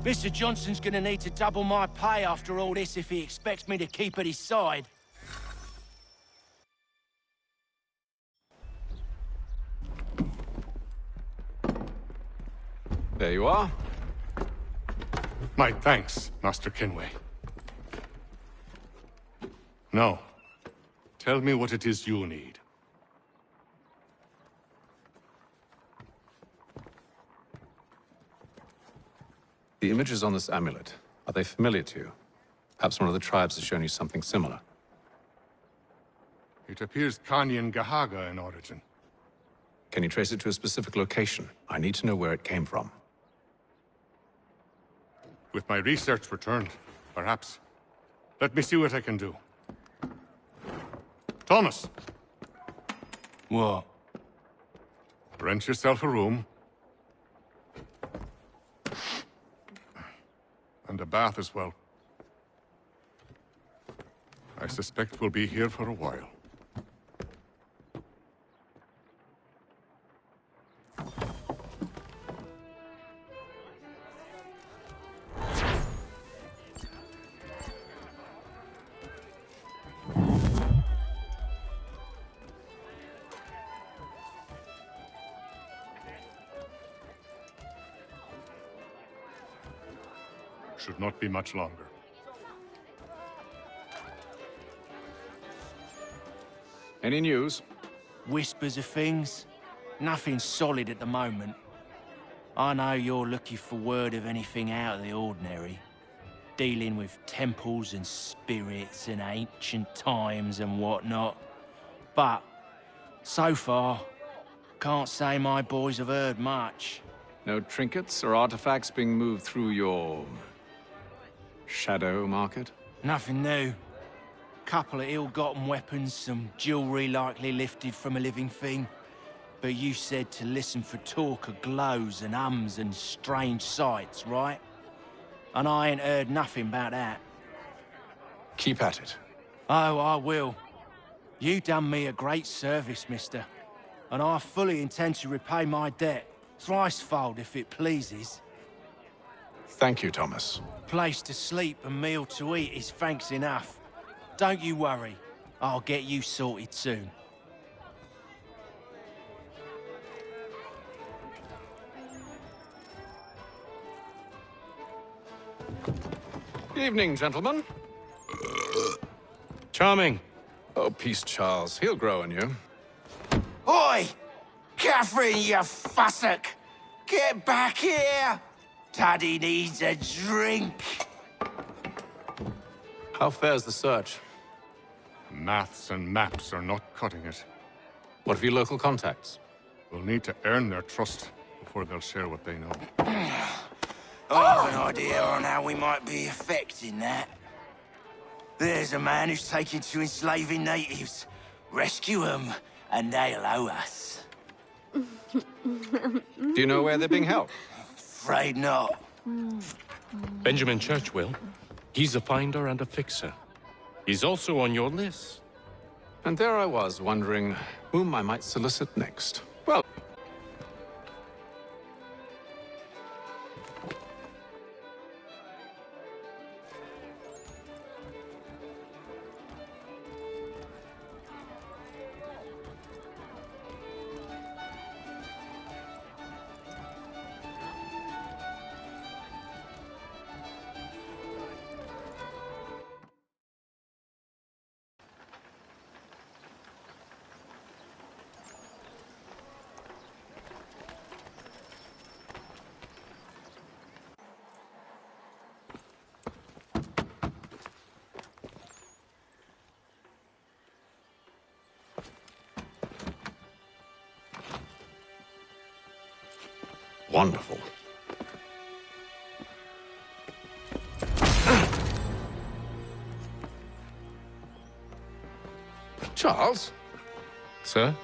Mr. Johnson's gonna need to double my pay after all this if he expects me to keep at his side. There you are. My thanks, Master Kenway. Now, tell me what it is you need. The images on this amulet, are they familiar to you? Perhaps one of the tribes has shown you something similar. It appears Kanyan Gahaga in origin. Can you trace it to a specific location? I need to know where it came from. With my research returned, perhaps. Let me see what I can do. Thomas! What? Rent yourself a room. And a bath as well. I suspect we'll be here for a while. Should not be much longer. Any news? Whispers of things. Nothing solid at the moment. I know you're looking for word of anything out of the ordinary. Dealing with temples and spirits and ancient times and whatnot. But, so far, can't say my boys have heard much. No trinkets or artifacts being moved through your shadow market? Nothing new. Couple of ill-gotten weapons, some jewelry likely lifted from a living thing. But you said to listen for talk of glows and ums and strange sights, right? And I ain't heard nothing about that. Keep at it. Oh, I will. You done me a great service, mister. And I fully intend to repay my debt. Thricefold, if it pleases. Thank you, Thomas. Place to sleep and meal to eat is thanks enough. Don't you worry. I'll get you sorted soon. Evening, gentlemen. Charming. Oh, peace, Charles. He'll grow on you. Oi! Catherine, you fussock! Get back here! Daddy needs a drink. How fares the search? Maths and maps are not cutting it. What of your local contacts? We'll need to earn their trust before they'll share what they know. I have an idea on how we might be affecting that. There's a man who's taken to enslaving natives. Rescue them, and they'll owe us. Do you know where they're being held? Afraid not. Benjamin Churchwill. He's a finder and a fixer. He's also on your list. And there I was, wondering whom I might solicit next. Well... Wonderful. Charles? Sir?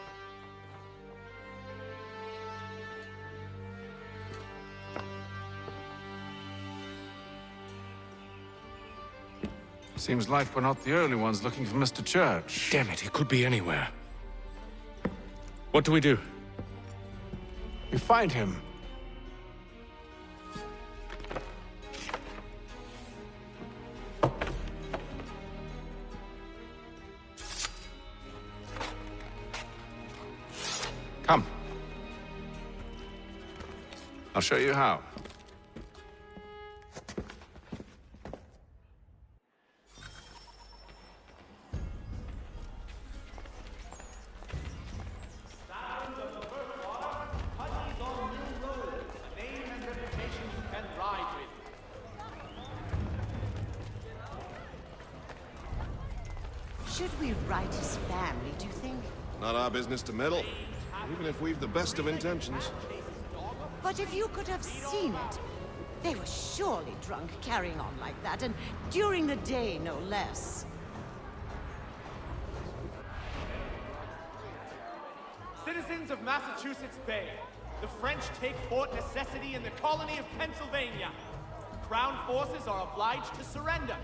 Seems like we're not the only ones looking for Mr. Church. Damn it, he could be anywhere. What do we do? We find him. I'll show you how. Should we write his family, do you think? Not our business to meddle, even if we've the best of intentions. But if you could have seen it, they were surely drunk carrying on like that, and during the day, no less. Citizens of Massachusetts Bay, the French take Fort Necessity in the colony of Pennsylvania. Crown forces are obliged to surrender.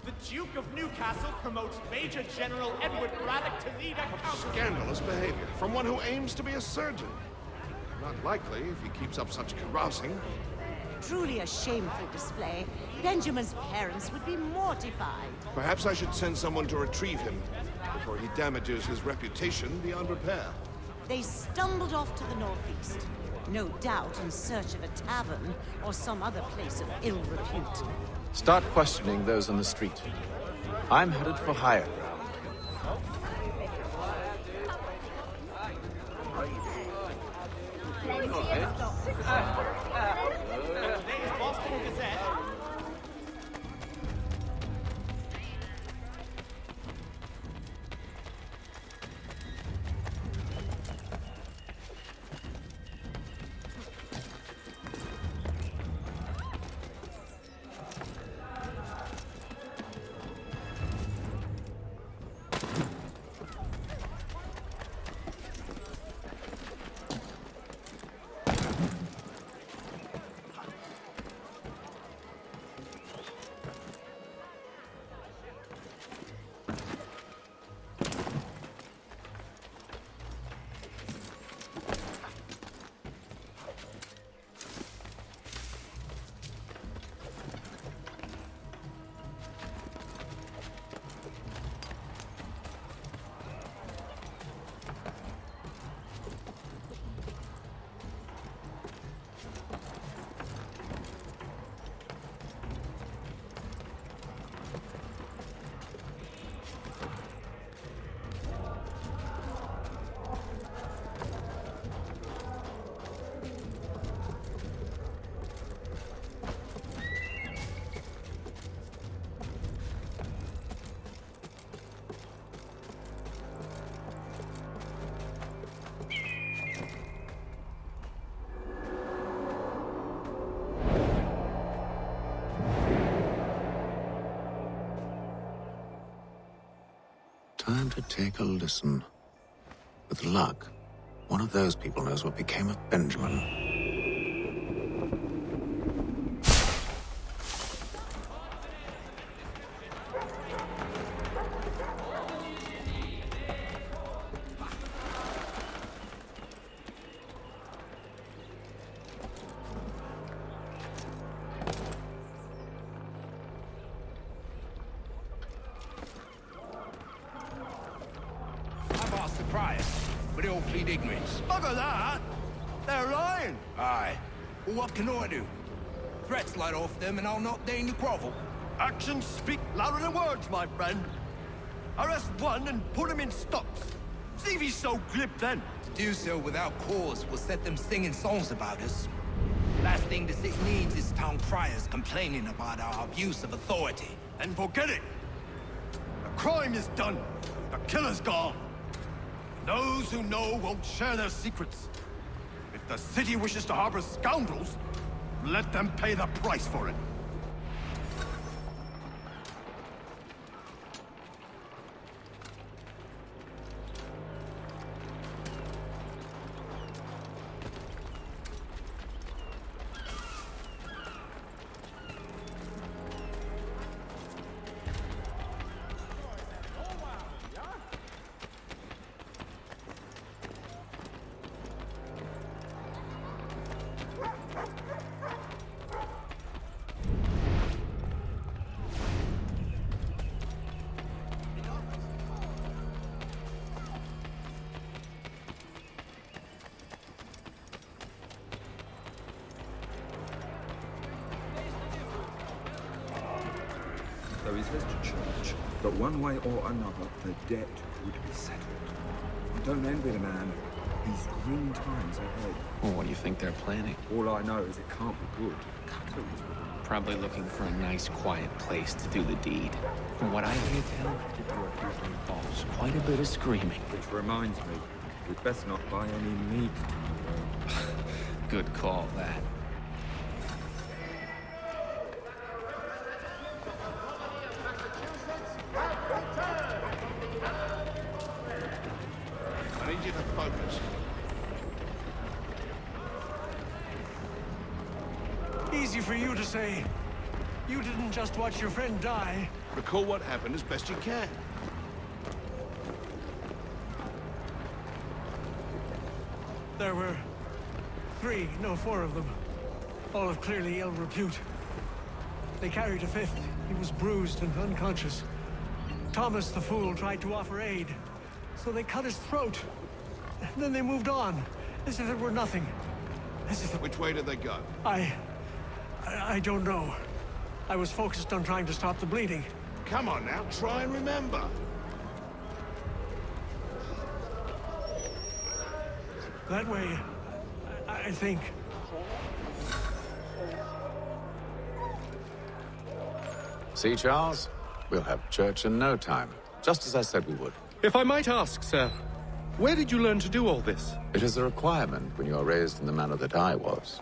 The Duke of Newcastle promotes Major General Edward Braddock to lead a counter. Scandalous behavior from one who aims to be a surgeon. Not likely if he keeps up such carousing. Truly a shameful display. Benjamin's parents would be mortified. Perhaps I should send someone to retrieve him before he damages his reputation beyond repair. They stumbled off to the northeast, no doubt in search of a tavern or some other place of ill repute. Start questioning those on the street. I'm headed for higher ground. Today's Boston Gazette. Time to take a listen. With luck, one of those people knows what became of Benjamin. I've asked the prior, but they all plead ignorance. Bugger that! They're lying! Aye. Well, what can I do? Threats light off them and I'll not deign to grovel. Actions speak louder than words, my friend. Arrest one and put him in stocks. See if he's so glib then. To do so without cause will set them singing songs about us. Last thing the city needs is town criers complaining about our abuse of authority. And forget it! The crime is done. The killer's gone. Those who know won't share their secrets. If the city wishes to harbor scoundrels, let them pay the price for it. so he says to church, but one way or another, the debt would be settled. I don't envy the man. He's grim times ahead. Well, what do you think they're planning? All I know is it can't be good. Catalyst. Probably looking for a nice, quiet place to do the deed. From what I hear tell, it involves quite a bit of screaming. Which reminds me, we'd best not buy any meat tomorrow. Good call, that. I need you to focus. Easy for you to say. You didn't just watch your friend die. Recall what happened as best you can. There were 4 of them. All of clearly ill repute. They carried a 5th. He was bruised and unconscious. Thomas the Fool tried to offer aid, so they cut his throat. And then they moved on, as if it were nothing. As if... Which way did they go? I don't know. I was focused on trying to stop the bleeding. Come on now, try and remember. That way, I think. See, Charles? We'll have church in no time, just as I said we would. If I might ask, sir, where did you learn to do all this? It is a requirement when you are raised in the manner that I was.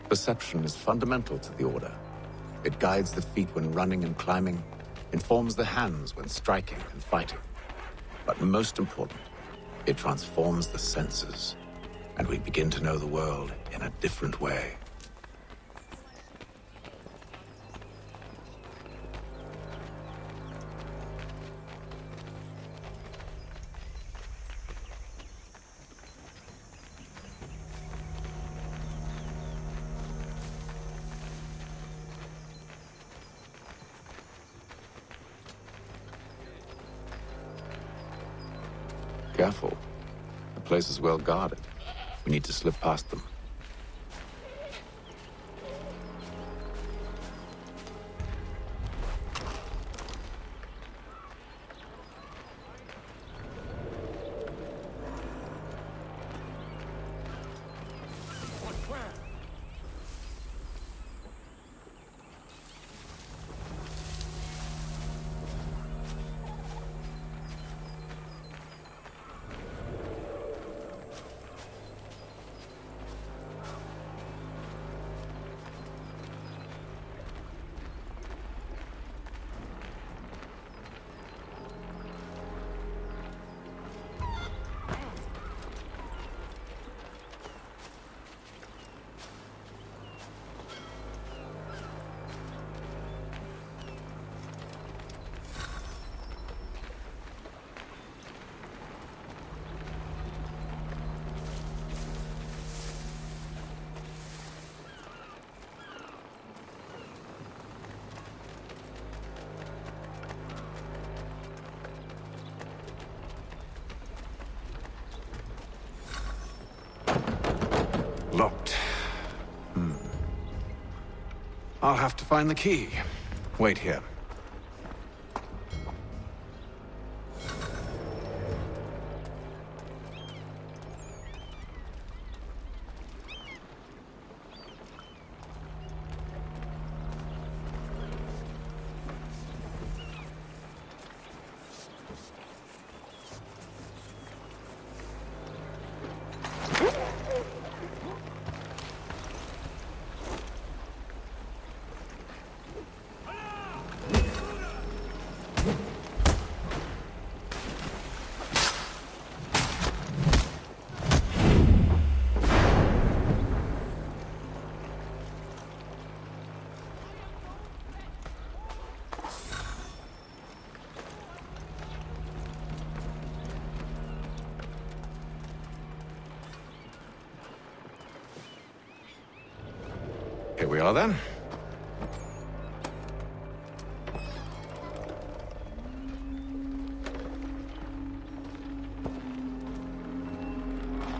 Perception is fundamental to the Order. It guides the feet when running and climbing, informs the hands when striking and fighting. But most important, it transforms the senses, and we begin to know the world in a different way. Careful. The place is well guarded. We need to slip past them. Locked. I'll have to find the key. Wait here. Here we are, then.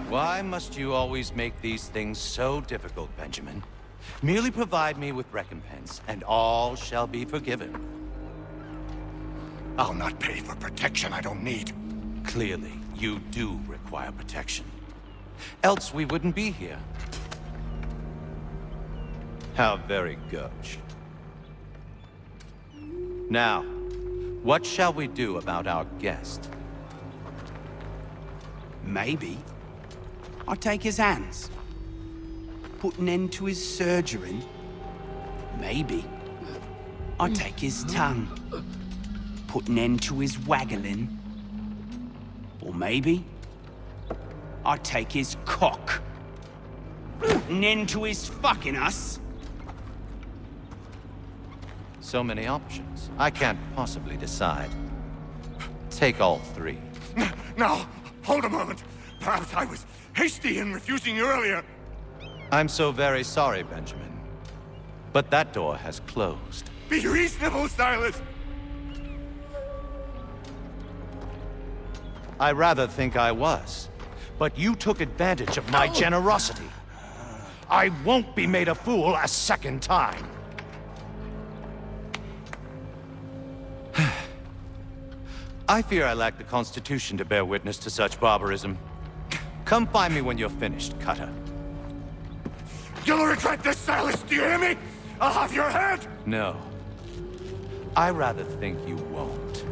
Why must you always make these things so difficult, Benjamin? Merely provide me with recompense, and all shall be forgiven. I'll not pay for protection I don't need. Clearly, you do require protection. Else we wouldn't be here. How very gauche. Now, what shall we do about our guest? Maybe I'll take his hands. Put an end to his surgering. Maybe I'll take his tongue. Put an end to his waggling. Or maybe I'll take his cock. Put an end to his fucking us. So many options. I can't possibly decide. Take all three. Now, hold a moment. Perhaps I was hasty in refusing you earlier. I'm so very sorry, Benjamin. But that door has closed. Be reasonable, Silas. I rather think I was. But you took advantage of my generosity. I won't be made a fool a second time. I fear I lack the constitution to bear witness to such barbarism. Come find me when you're finished, Cutter. You'll regret this, Silas, do you hear me? I'll have your head! No. I rather think you won't.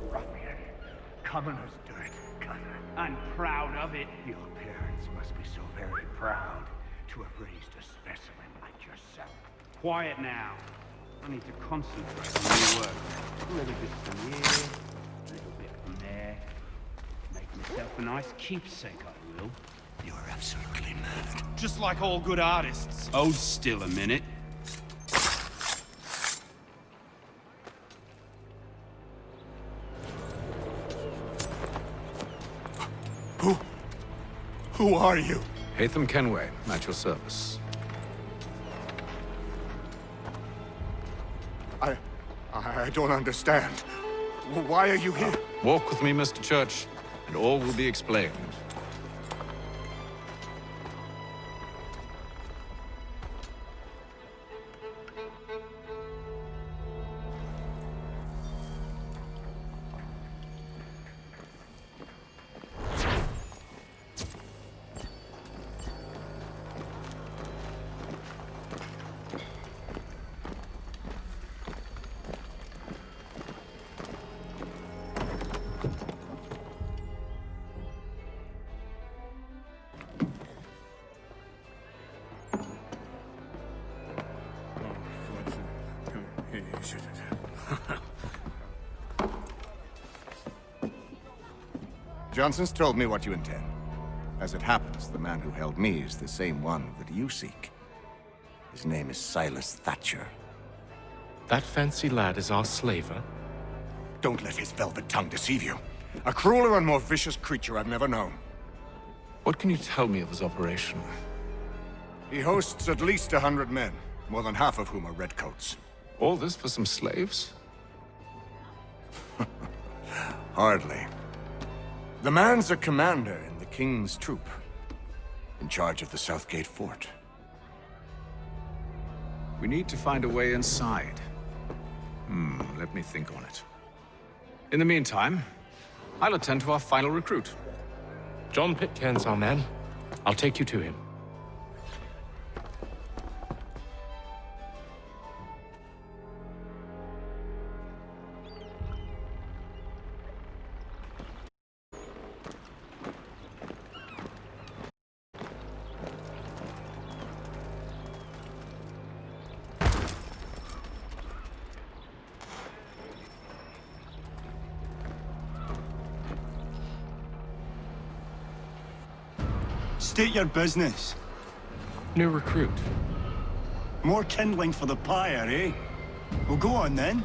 Ruffian. Commoner's dirt, Cutter. I'm proud of it. Your parents must be so very proud to have raised a specimen like yourself. Quiet now. I need to concentrate on your work. A little bit from here, a little bit from there. Make myself a nice keepsake, I will. You're absolutely mad. Just like all good artists. Hold still a minute. Who are you? Hatham Kenway, at your service. I don't understand. Why are you here? Walk with me, Mr. Church, and all will be explained. Johnson's told me what you intend. As it happens, the man who held me is the same one that you seek. His name is Silas Thatcher. That fancy lad is our slaver? Don't let his velvet tongue deceive you. A crueler and more vicious creature I've never known. What can you tell me of his operation? He hosts at least 100 men, more than half of whom are redcoats. All this for some slaves? Hardly. The man's a commander in the King's troop, in charge of the Southgate Fort. We need to find a way inside. Let me think on it. In the meantime, I'll attend to our final recruit. John Pitcairn's our man. I'll take you to him. State your business. New recruit. More kindling for the pyre, eh? Well, go on then.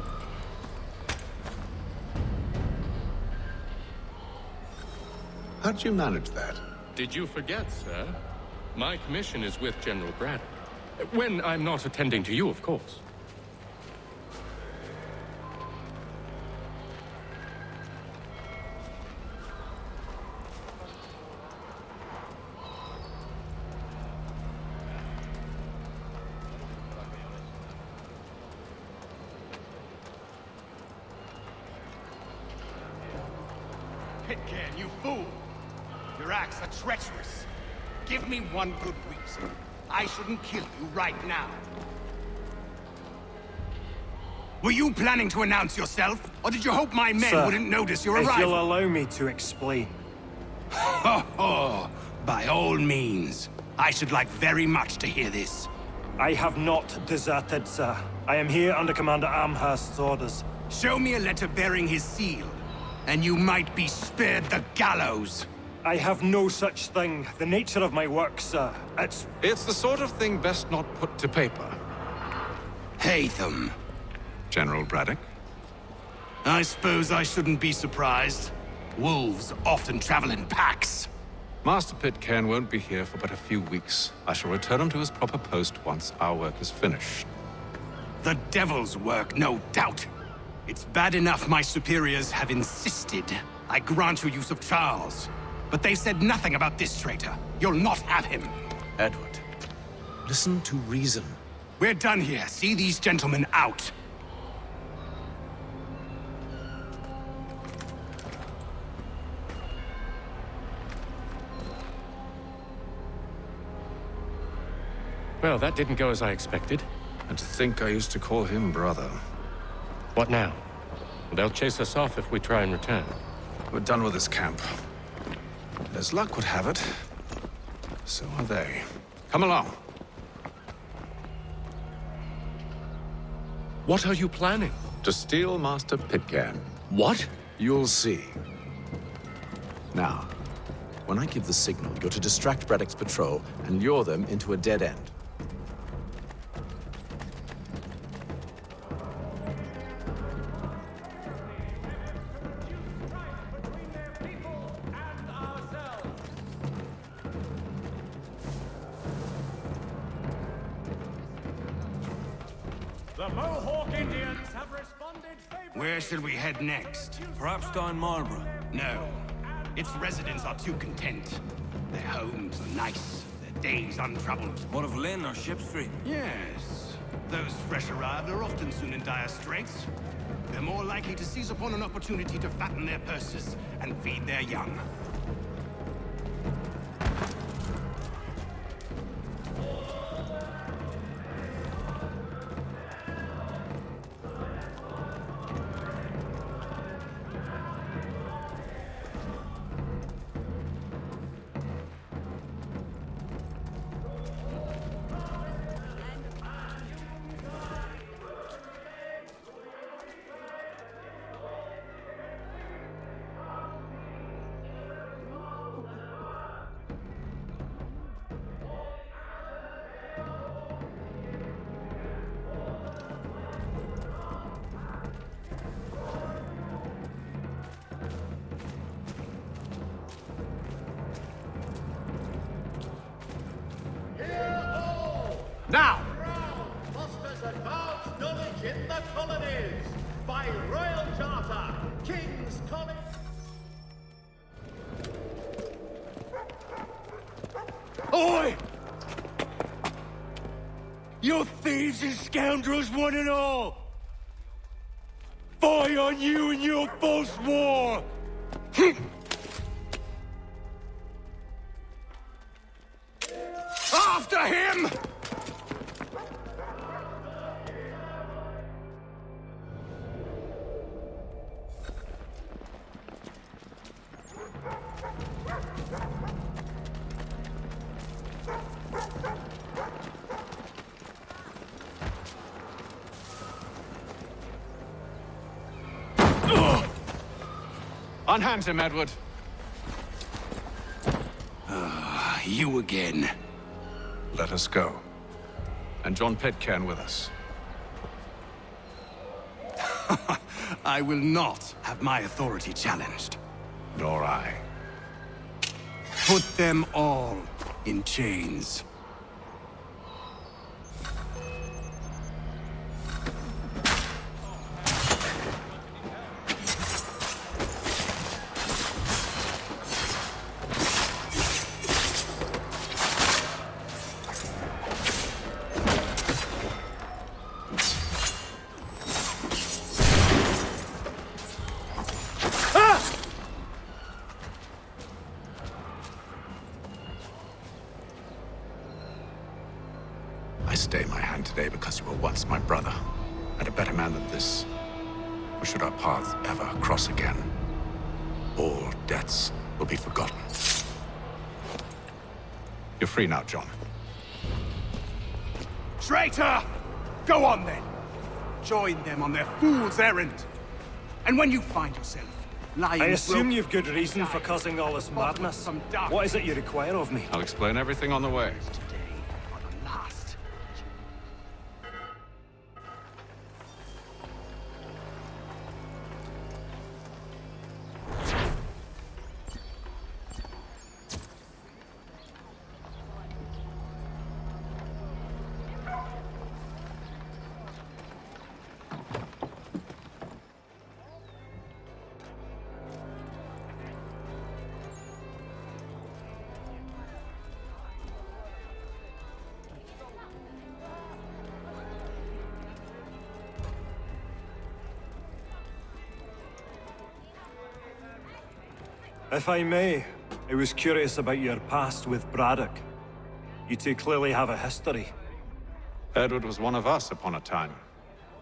How did you manage that? Did you forget, sir? My commission is with General Bradley. When I'm not attending to you, of course. Pitcairn, you fool! Your acts are treacherous. Give me one good reason. I shouldn't kill you right now. Were you planning to announce yourself? Or did you hope my men Sir, wouldn't notice your if arrival? you'll allow me to explain. Ho ho! By all means. I should like very much to hear this. I have not deserted, sir. I am here under Commander Amherst's orders. Show me a letter bearing his seal, and you might be spared the gallows. I have no such thing. The nature of my work, sir, it's the sort of thing best not put to paper. Hatham. General Braddock? I suppose I shouldn't be surprised. Wolves often travel in packs. Master Pitcairn won't be here for but a few weeks. I shall return him to his proper post once our work is finished. The devil's work, no doubt. It's bad enough my superiors have insisted I grant you use of Charles. But they've said nothing about this traitor. You'll not have him. Edward, listen to reason. We're done here. See these gentlemen out. Well, that didn't go as I expected. And to think I used to call him brother. What now? They'll chase us off if we try and return. We're done with this camp. As luck would have it, so are they. Come along. What are you planning? To steal Master Pitcairn. What? You'll see. Now, when I give the signal, you're to distract Braddock's patrol and lure them into a dead end. The Mohawk Indians have responded favorably. Where should we head next? Perhaps down Marlborough. No. Its residents are too content. Their homes are nice, their days untroubled. What of Lynn or Ship Street? Yes. Those fresh arrived are often soon in dire straits. They're more likely to seize upon an opportunity to fatten their purses and feed their young. Now! Fosters advanced knowledge in the colonies by royal charter, King's College. Oi! You thieves and scoundrels, one and all! Fire on you and your false war! After him! Unhand him, Edward. You again. Let us go. And John Pitcairn with us. I will not have my authority challenged. Nor I. Put them all in chains. stay my hand today because you were once my brother, and a better man than this. Or should our paths ever cross again, all debts will be forgotten. You're free now, John. Traitor! Go on then. Join them on their fool's errand. And when you find yourself lying... I assume you've good reason for causing all this madness. What is it you require of me? I'll explain everything on the way. If I may, I was curious about your past with Braddock. You two clearly have a history. Edward was one of us upon a time,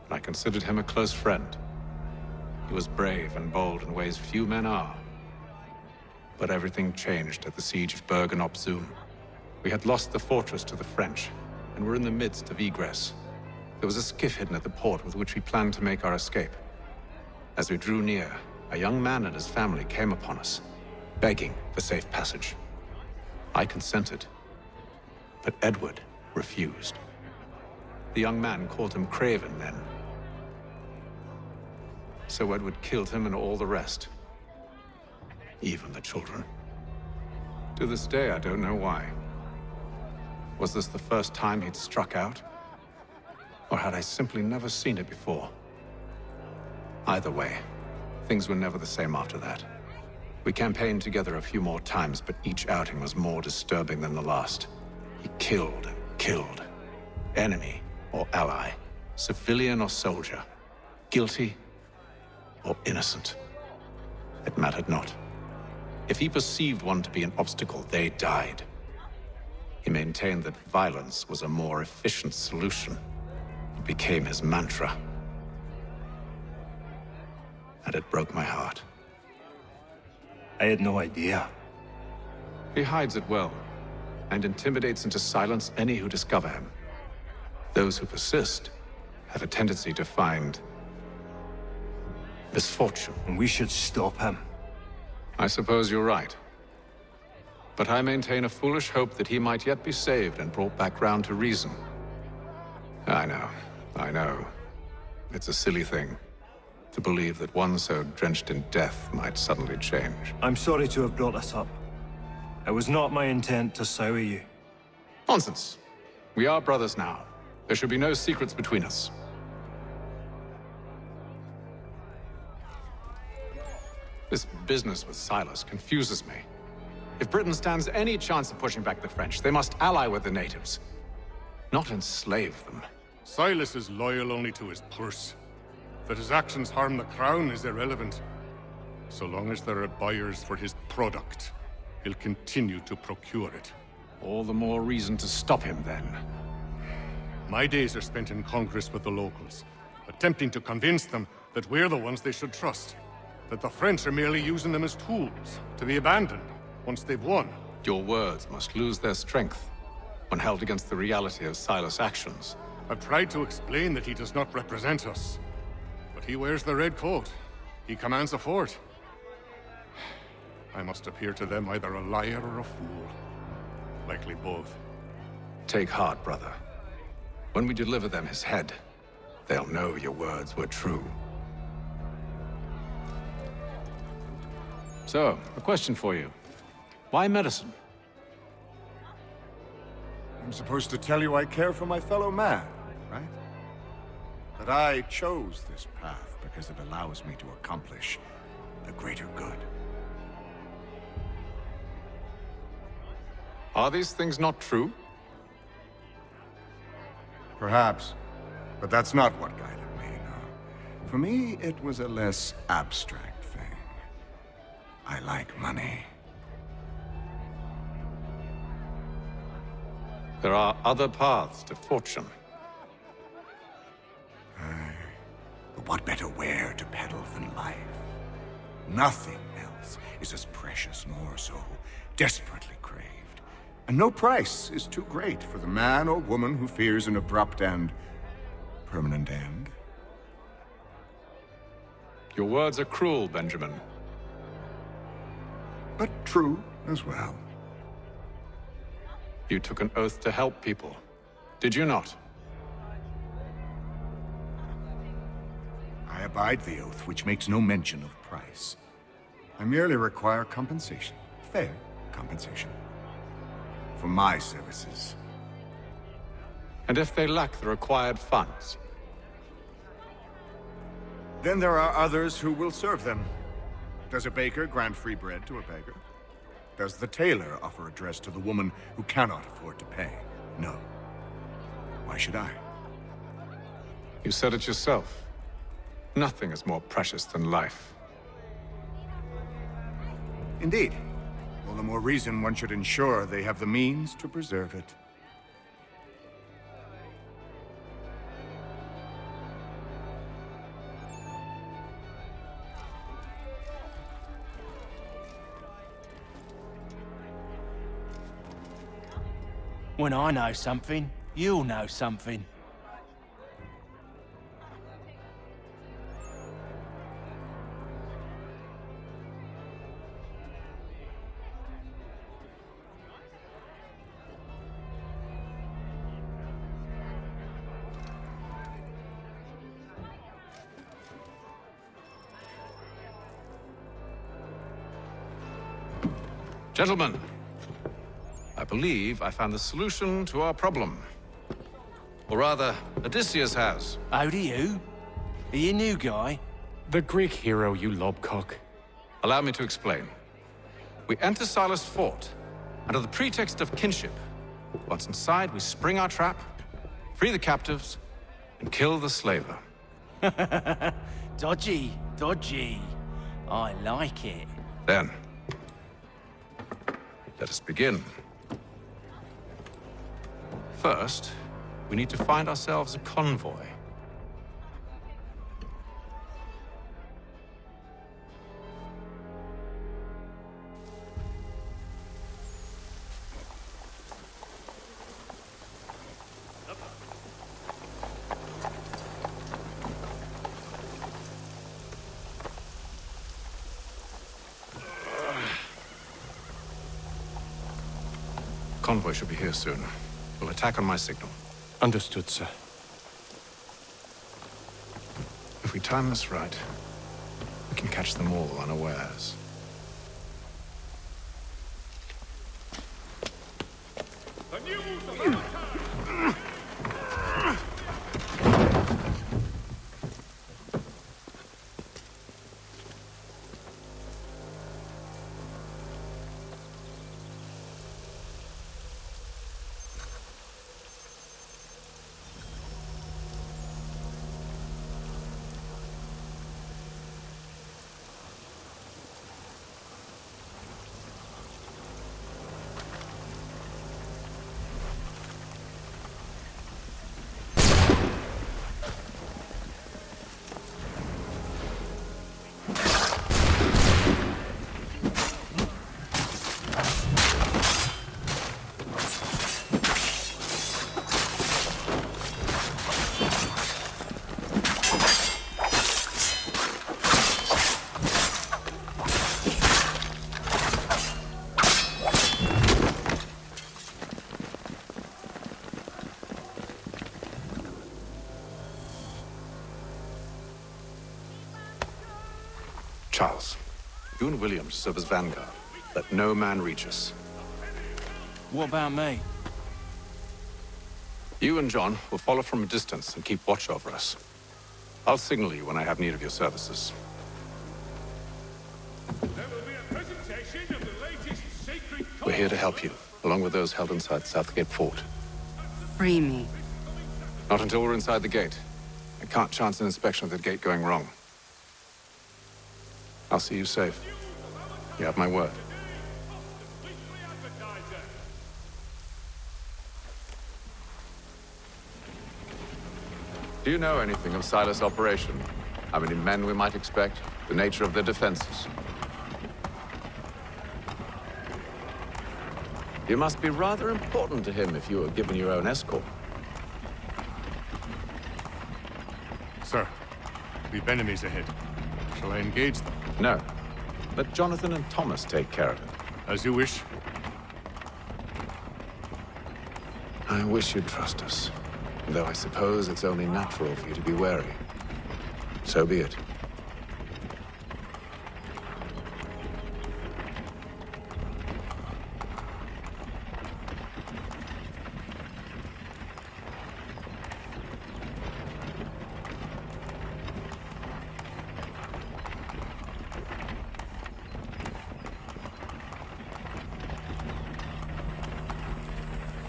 and I considered him a close friend. He was brave and bold in ways few men are. But everything changed at the siege of Bergen op Zoom. We had lost the fortress to the French, and were in the midst of egress. There was a skiff hidden at the port with which we planned to make our escape. As we drew near, a young man and his family came upon us, begging for safe passage. I consented, but Edward refused. The young man called him Craven then. So Edward killed him and all the rest. Even the children. To this day, I don't know why. Was this the first time he'd struck out? Or had I simply never seen it before? Either way, things were never the same after that. We campaigned together a few more times, but each outing was more disturbing than the last. He killed and killed. Enemy or ally, civilian or soldier, guilty or innocent. It mattered not. If he perceived one to be an obstacle, they died. He maintained that violence was a more efficient solution. It became his mantra. And it broke my heart. I had no idea. He hides it well, and intimidates into silence any who discover him. Those who persist have a tendency to find misfortune. And we should stop him. I suppose you're right. But I maintain a foolish hope that he might yet be saved and brought back round to reason. I know. It's a silly thing to believe that one so drenched in death might suddenly change. I'm sorry to have brought this up. It was not my intent to sour you. Nonsense. We are brothers now. There should be no secrets between us. This business with Silas confuses me. If Britain stands any chance of pushing back the French, they must ally with the natives, not enslave them. Silas is loyal only to his purse. That his actions harm the crown is irrelevant. So long as there are buyers for his product, he'll continue to procure it. All the more reason to stop him, then. My days are spent in Congress with the locals, attempting to convince them that we're the ones they should trust. That the French are merely using them as tools, to be abandoned once they've won. Your words must lose their strength when held against the reality of Silas' actions. I've tried to explain that he does not represent us. But he wears the red coat. He commands a fort. I must appear to them either a liar or a fool. Likely both. Take heart, brother. When we deliver them his head, they'll know your words were true. So, a question for you. Why medicine? I'm supposed to tell you I care for my fellow man, right? That I chose this path because it allows me to accomplish the greater good. Are these things not true? Perhaps. But that's not what guided me, no. For me, it was a less abstract thing. I like money. There are other paths to fortune. But what better ware to peddle than life? Nothing else is as precious nor so desperately craved. And no price is too great for the man or woman who fears an abrupt and permanent end. Your words are cruel, Benjamin. But true as well. You took an oath to help people, did you not? I abide the oath, which makes no mention of price. I merely require compensation. Fair compensation. For my services. And if they lack the required funds? Then there are others who will serve them. Does a baker grant free bread to a beggar? Does the tailor offer a dress to the woman who cannot afford to pay? No. Why should I? You said it yourself. Nothing is more precious than life. Indeed. All the more reason one should ensure they have the means to preserve it. When I know something, you'll know something. Gentlemen, I believe I found the solution to our problem. Or rather, Odysseus has. Oh, do you? Are you a new guy? The Greek hero, you lobcock. Allow me to explain. We enter Silas' fort, under the pretext of kinship. Once inside, we spring our trap, free the captives, and kill the slaver. Dodgy, dodgy. I like it. Then, let us begin. First, we need to find ourselves a convoy. Convoy should be here soon. We'll attack on my signal. Understood, sir. If we time this right, we can catch them all unawares. The news of our time! Charles, you and William serve as vanguard. Let no man reach us. What about me? You and John will follow from a distance and keep watch over us. I'll signal you when I have need of your services. There will be a presentation of the latest sacred... We're here to help you, along with those held inside Southgate Fort. Free me. Not until we're inside the gate. I can't chance an inspection of the gate going wrong. I'll see you safe. You have my word. Do you know anything of Silas' operation? How many men we might expect? The nature of their defenses? You must be rather important to him if you were given your own escort. Sir, we've enemies ahead. Shall I engage them? No. Let Jonathan and Thomas take care of it. As you wish. I wish you'd trust us. Though I suppose it's only natural for you to be wary. So be it.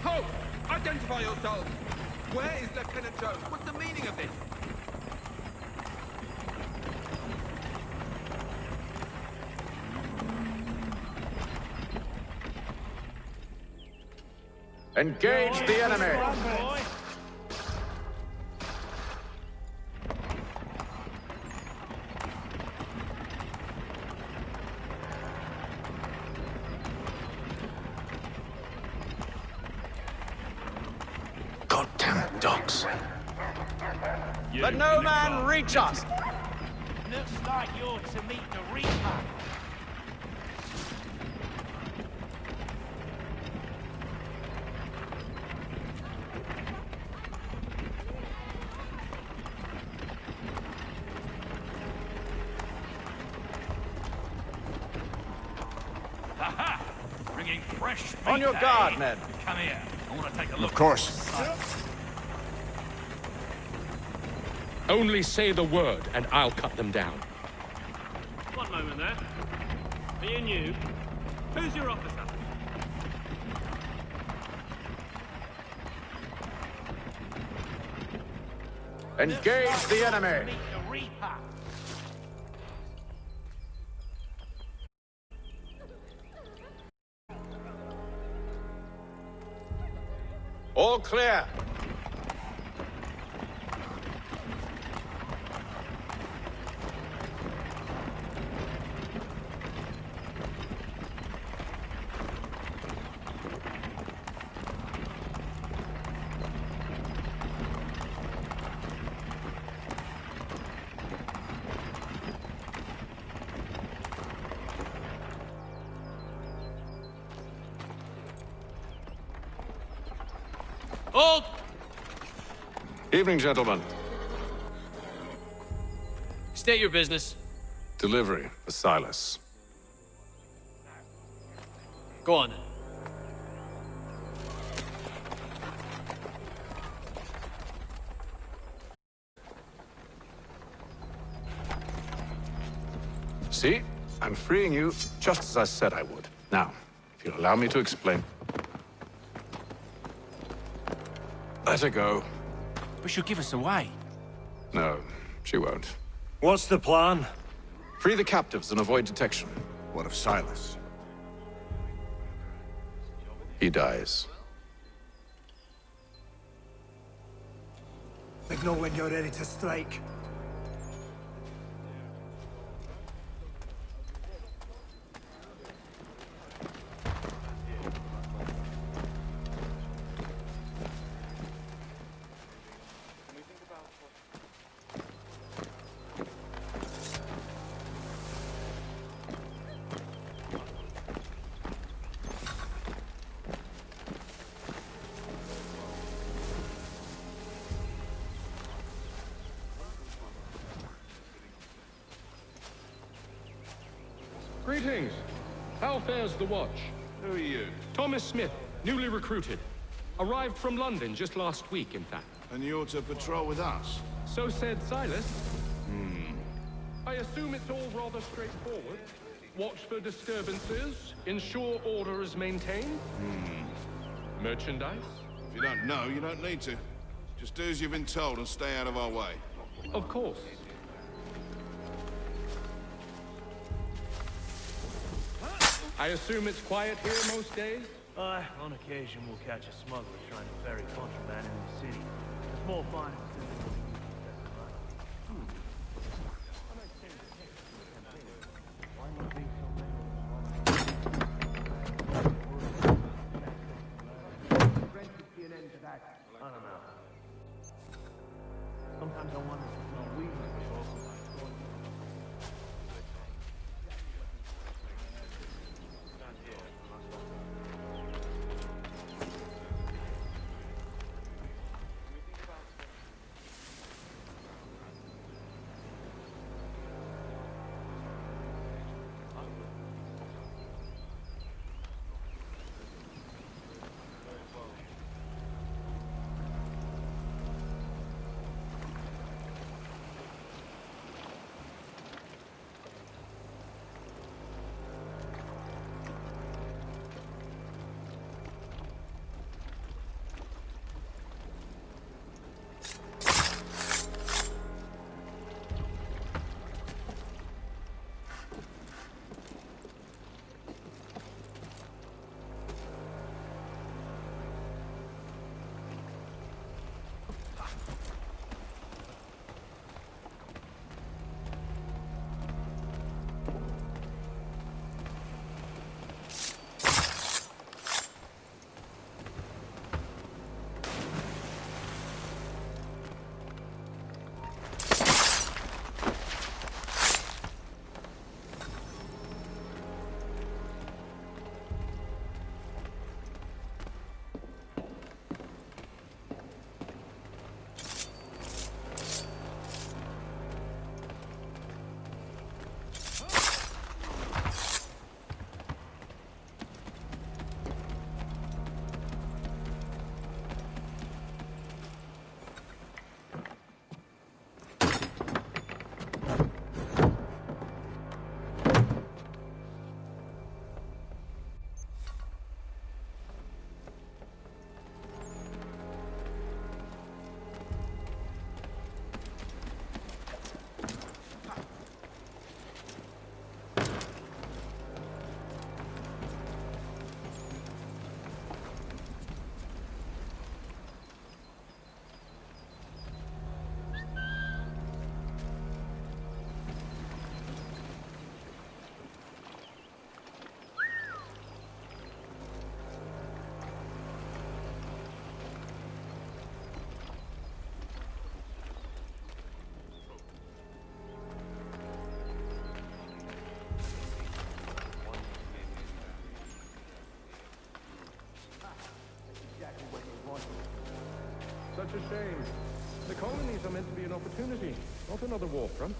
Halt! Identify yourselves! Where is Lieutenant Jones? What's the meaning of this? Engage the enemy! Goddamn dogs. Let no man reach us! Looks like you're to meet the Reaper. Aha! Bringing fresh meat, On your guard, men. Come here. I want to take a look. Of course. Only say the word, and I'll cut them down. One moment there. Me and you. Who's your officer? Engage the enemy! Meet the Reaper. All clear! Hold! Evening, gentlemen. State your business. Delivery for Silas. Go on then. See? I'm freeing you just as I said I would. Now, if you'll allow me to explain. Let her go. But she'll give us away. No, she won't. What's the plan? Free the captives and avoid detection. What of Silas? He dies. Signal when you're ready to strike. Greetings. How fares the watch? Who are you? Thomas Smith, newly recruited. Arrived from London just last week, in fact. And you're to patrol with us? So said Silas. I assume it's all rather straightforward. Watch for disturbances, ensure order is maintained. Merchandise? If you don't know, you don't need to. Just do as you've been told and stay out of our way. Of course. I assume it's quiet here most days? On occasion we'll catch a smuggler trying to ferry contraband into the city. A small fine. I don't know. Sometimes I wonder if there's no reason for talking like such a shame. The colonies are meant to be an opportunity, not another war front.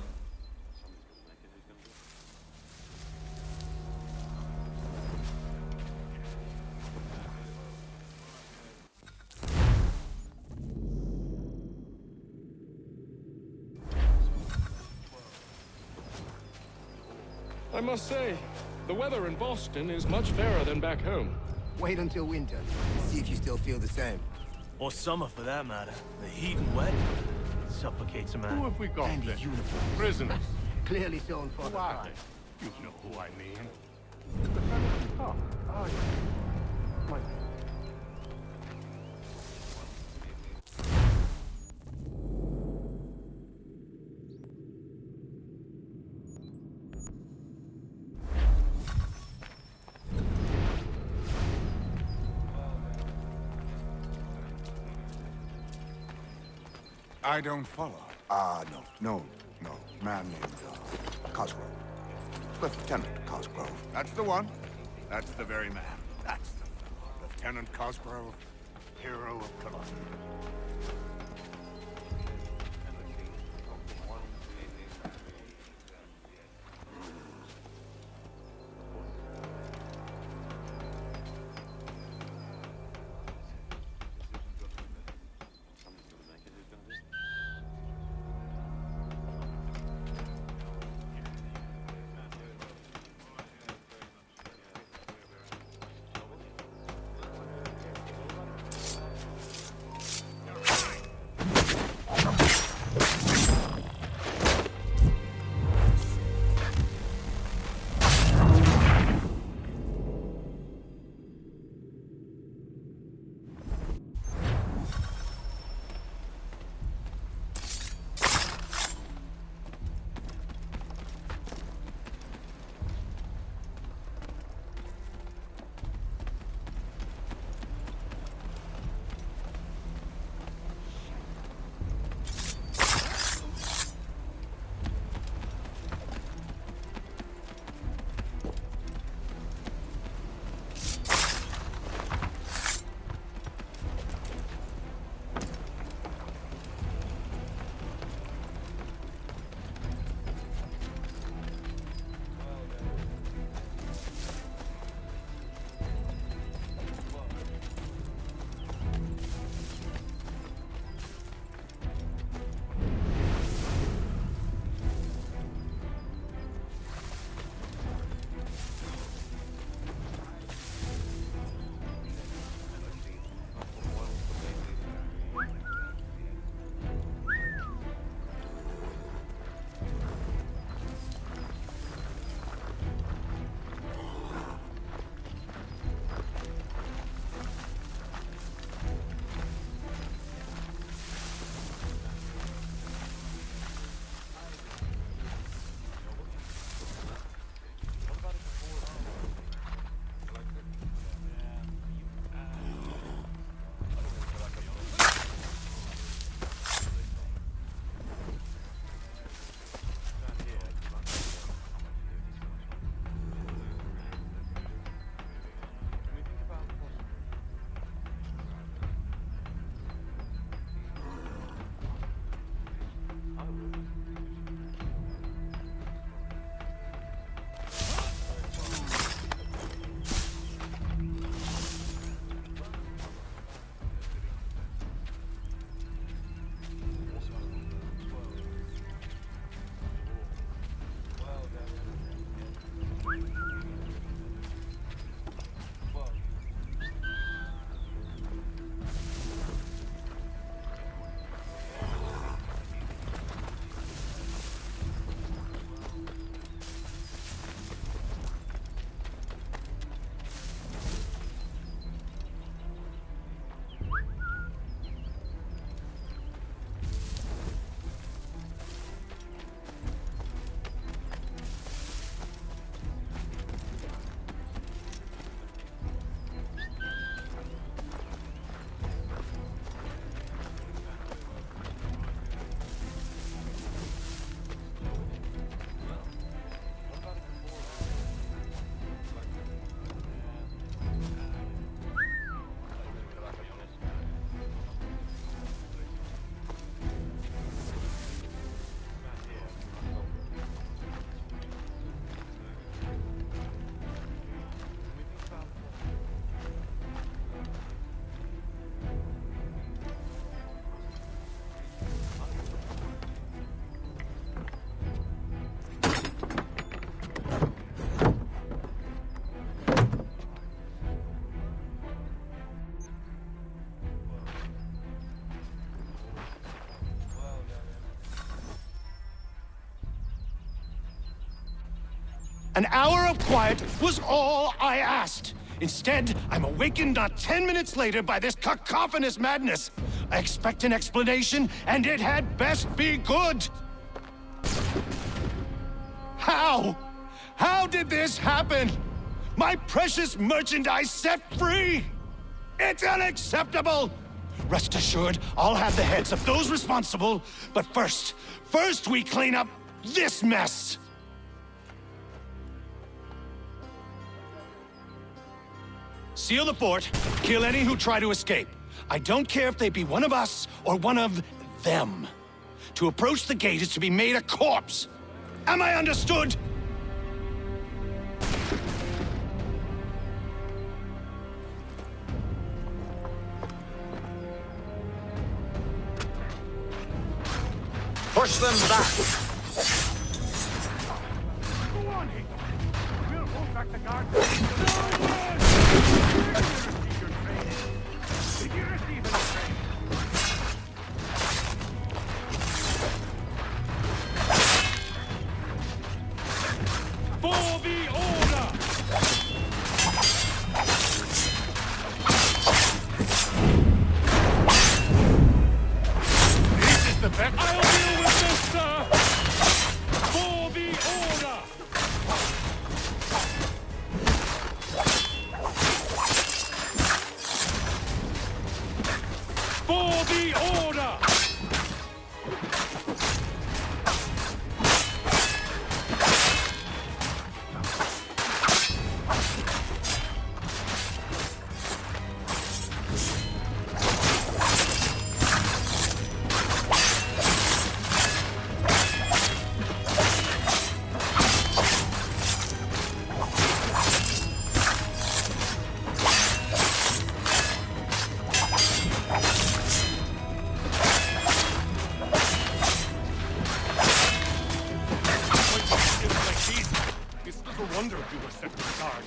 I must say, the weather in Boston is much fairer than back home. Wait until winter, and see if you still feel the same. Or summer, for that matter. The heat and wet suffocates a man. Who have we got And then? his uniform. Prisoners. Clearly shown for Who the are time. they? You know who I mean. The Hamilton Park. Ah, yes. My I don't follow. No. Man named, Cosgrove. Lieutenant Cosgrove. That's the one. That's the very man. That's the fellow. Lieutenant Cosgrove, hero of Cologne. An hour of quiet was all I asked. Instead, I'm awakened not 10 minutes later by this cacophonous madness. I expect an explanation, and it had best be good. How? How did this happen? My precious merchandise set free? It's unacceptable! Rest assured, I'll have the heads of those responsible, but first we clean up this mess! Seal the fort, kill any who try to escape. I don't care if they be one of us or one of them. To approach the gate is to be made a corpse. Am I understood? Push them back! Go on, Hick. We'll hold back the guard. Did you receive any training? For the order! This is the best. I'll deal with this, sir! For the order! For the order! It's little wonder you were set to guard.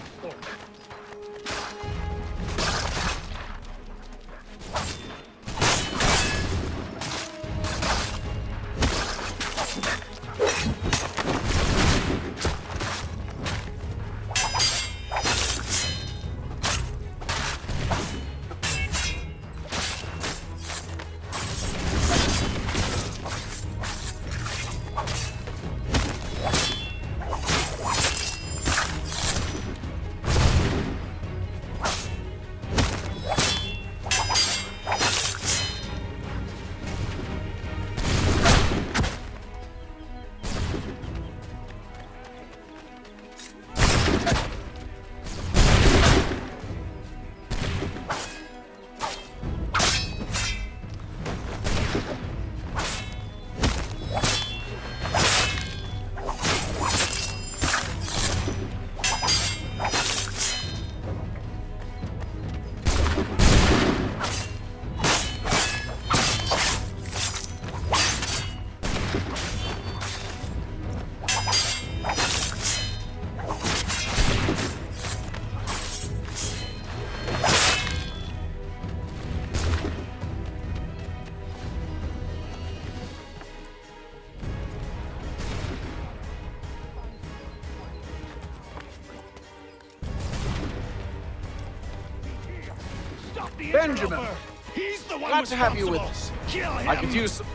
Benjamin! He's the one Glad to have you with responsible. us. Kill him! I could use some...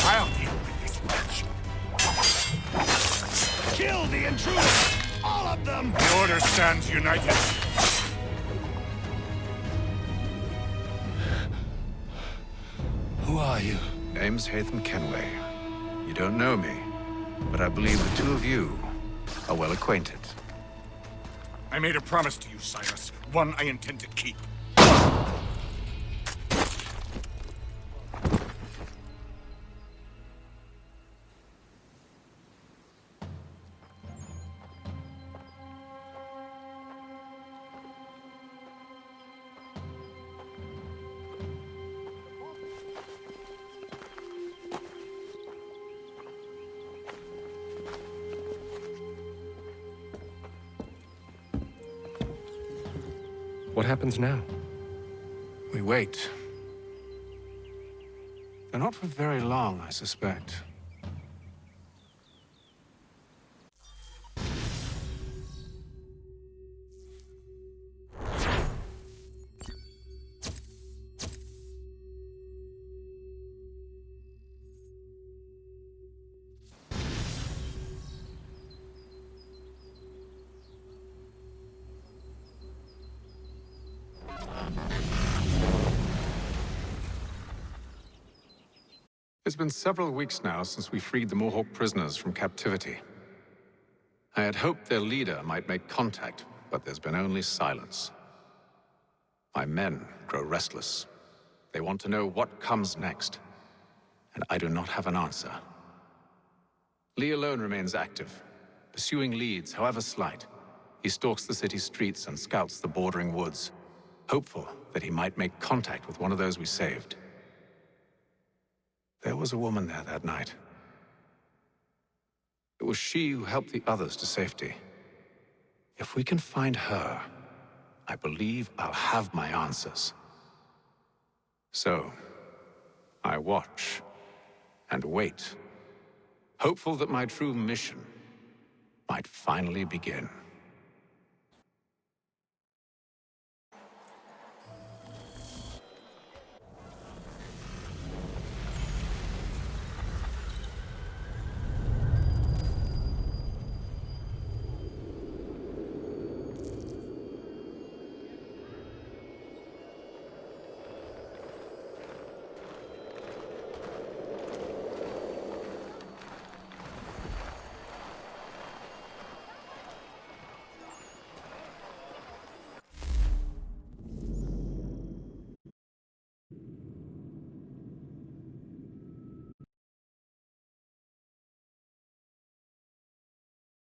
I'll deal with this wretch. Kill the intruders! All of them! The Order stands united. Who are you? Name's Hatham Kenway. You don't know me, but I believe the two of you are well acquainted. I made a promise to you, Cyrus. One I intend to keep. What happens now? We wait. And not for very long, I suspect. It's been several weeks now since we freed the Mohawk prisoners from captivity. I had hoped their leader might make contact, but there's been only silence. My men grow restless. They want to know what comes next, and I do not have an answer. Lee alone remains active, pursuing leads, however slight. He stalks the city streets and scouts the bordering woods, hopeful that he might make contact with one of those we saved. There was a woman there that night. It was she who helped the others to safety. If we can find her, I believe I'll have my answers. So, I watch and wait, hopeful that my true mission might finally begin.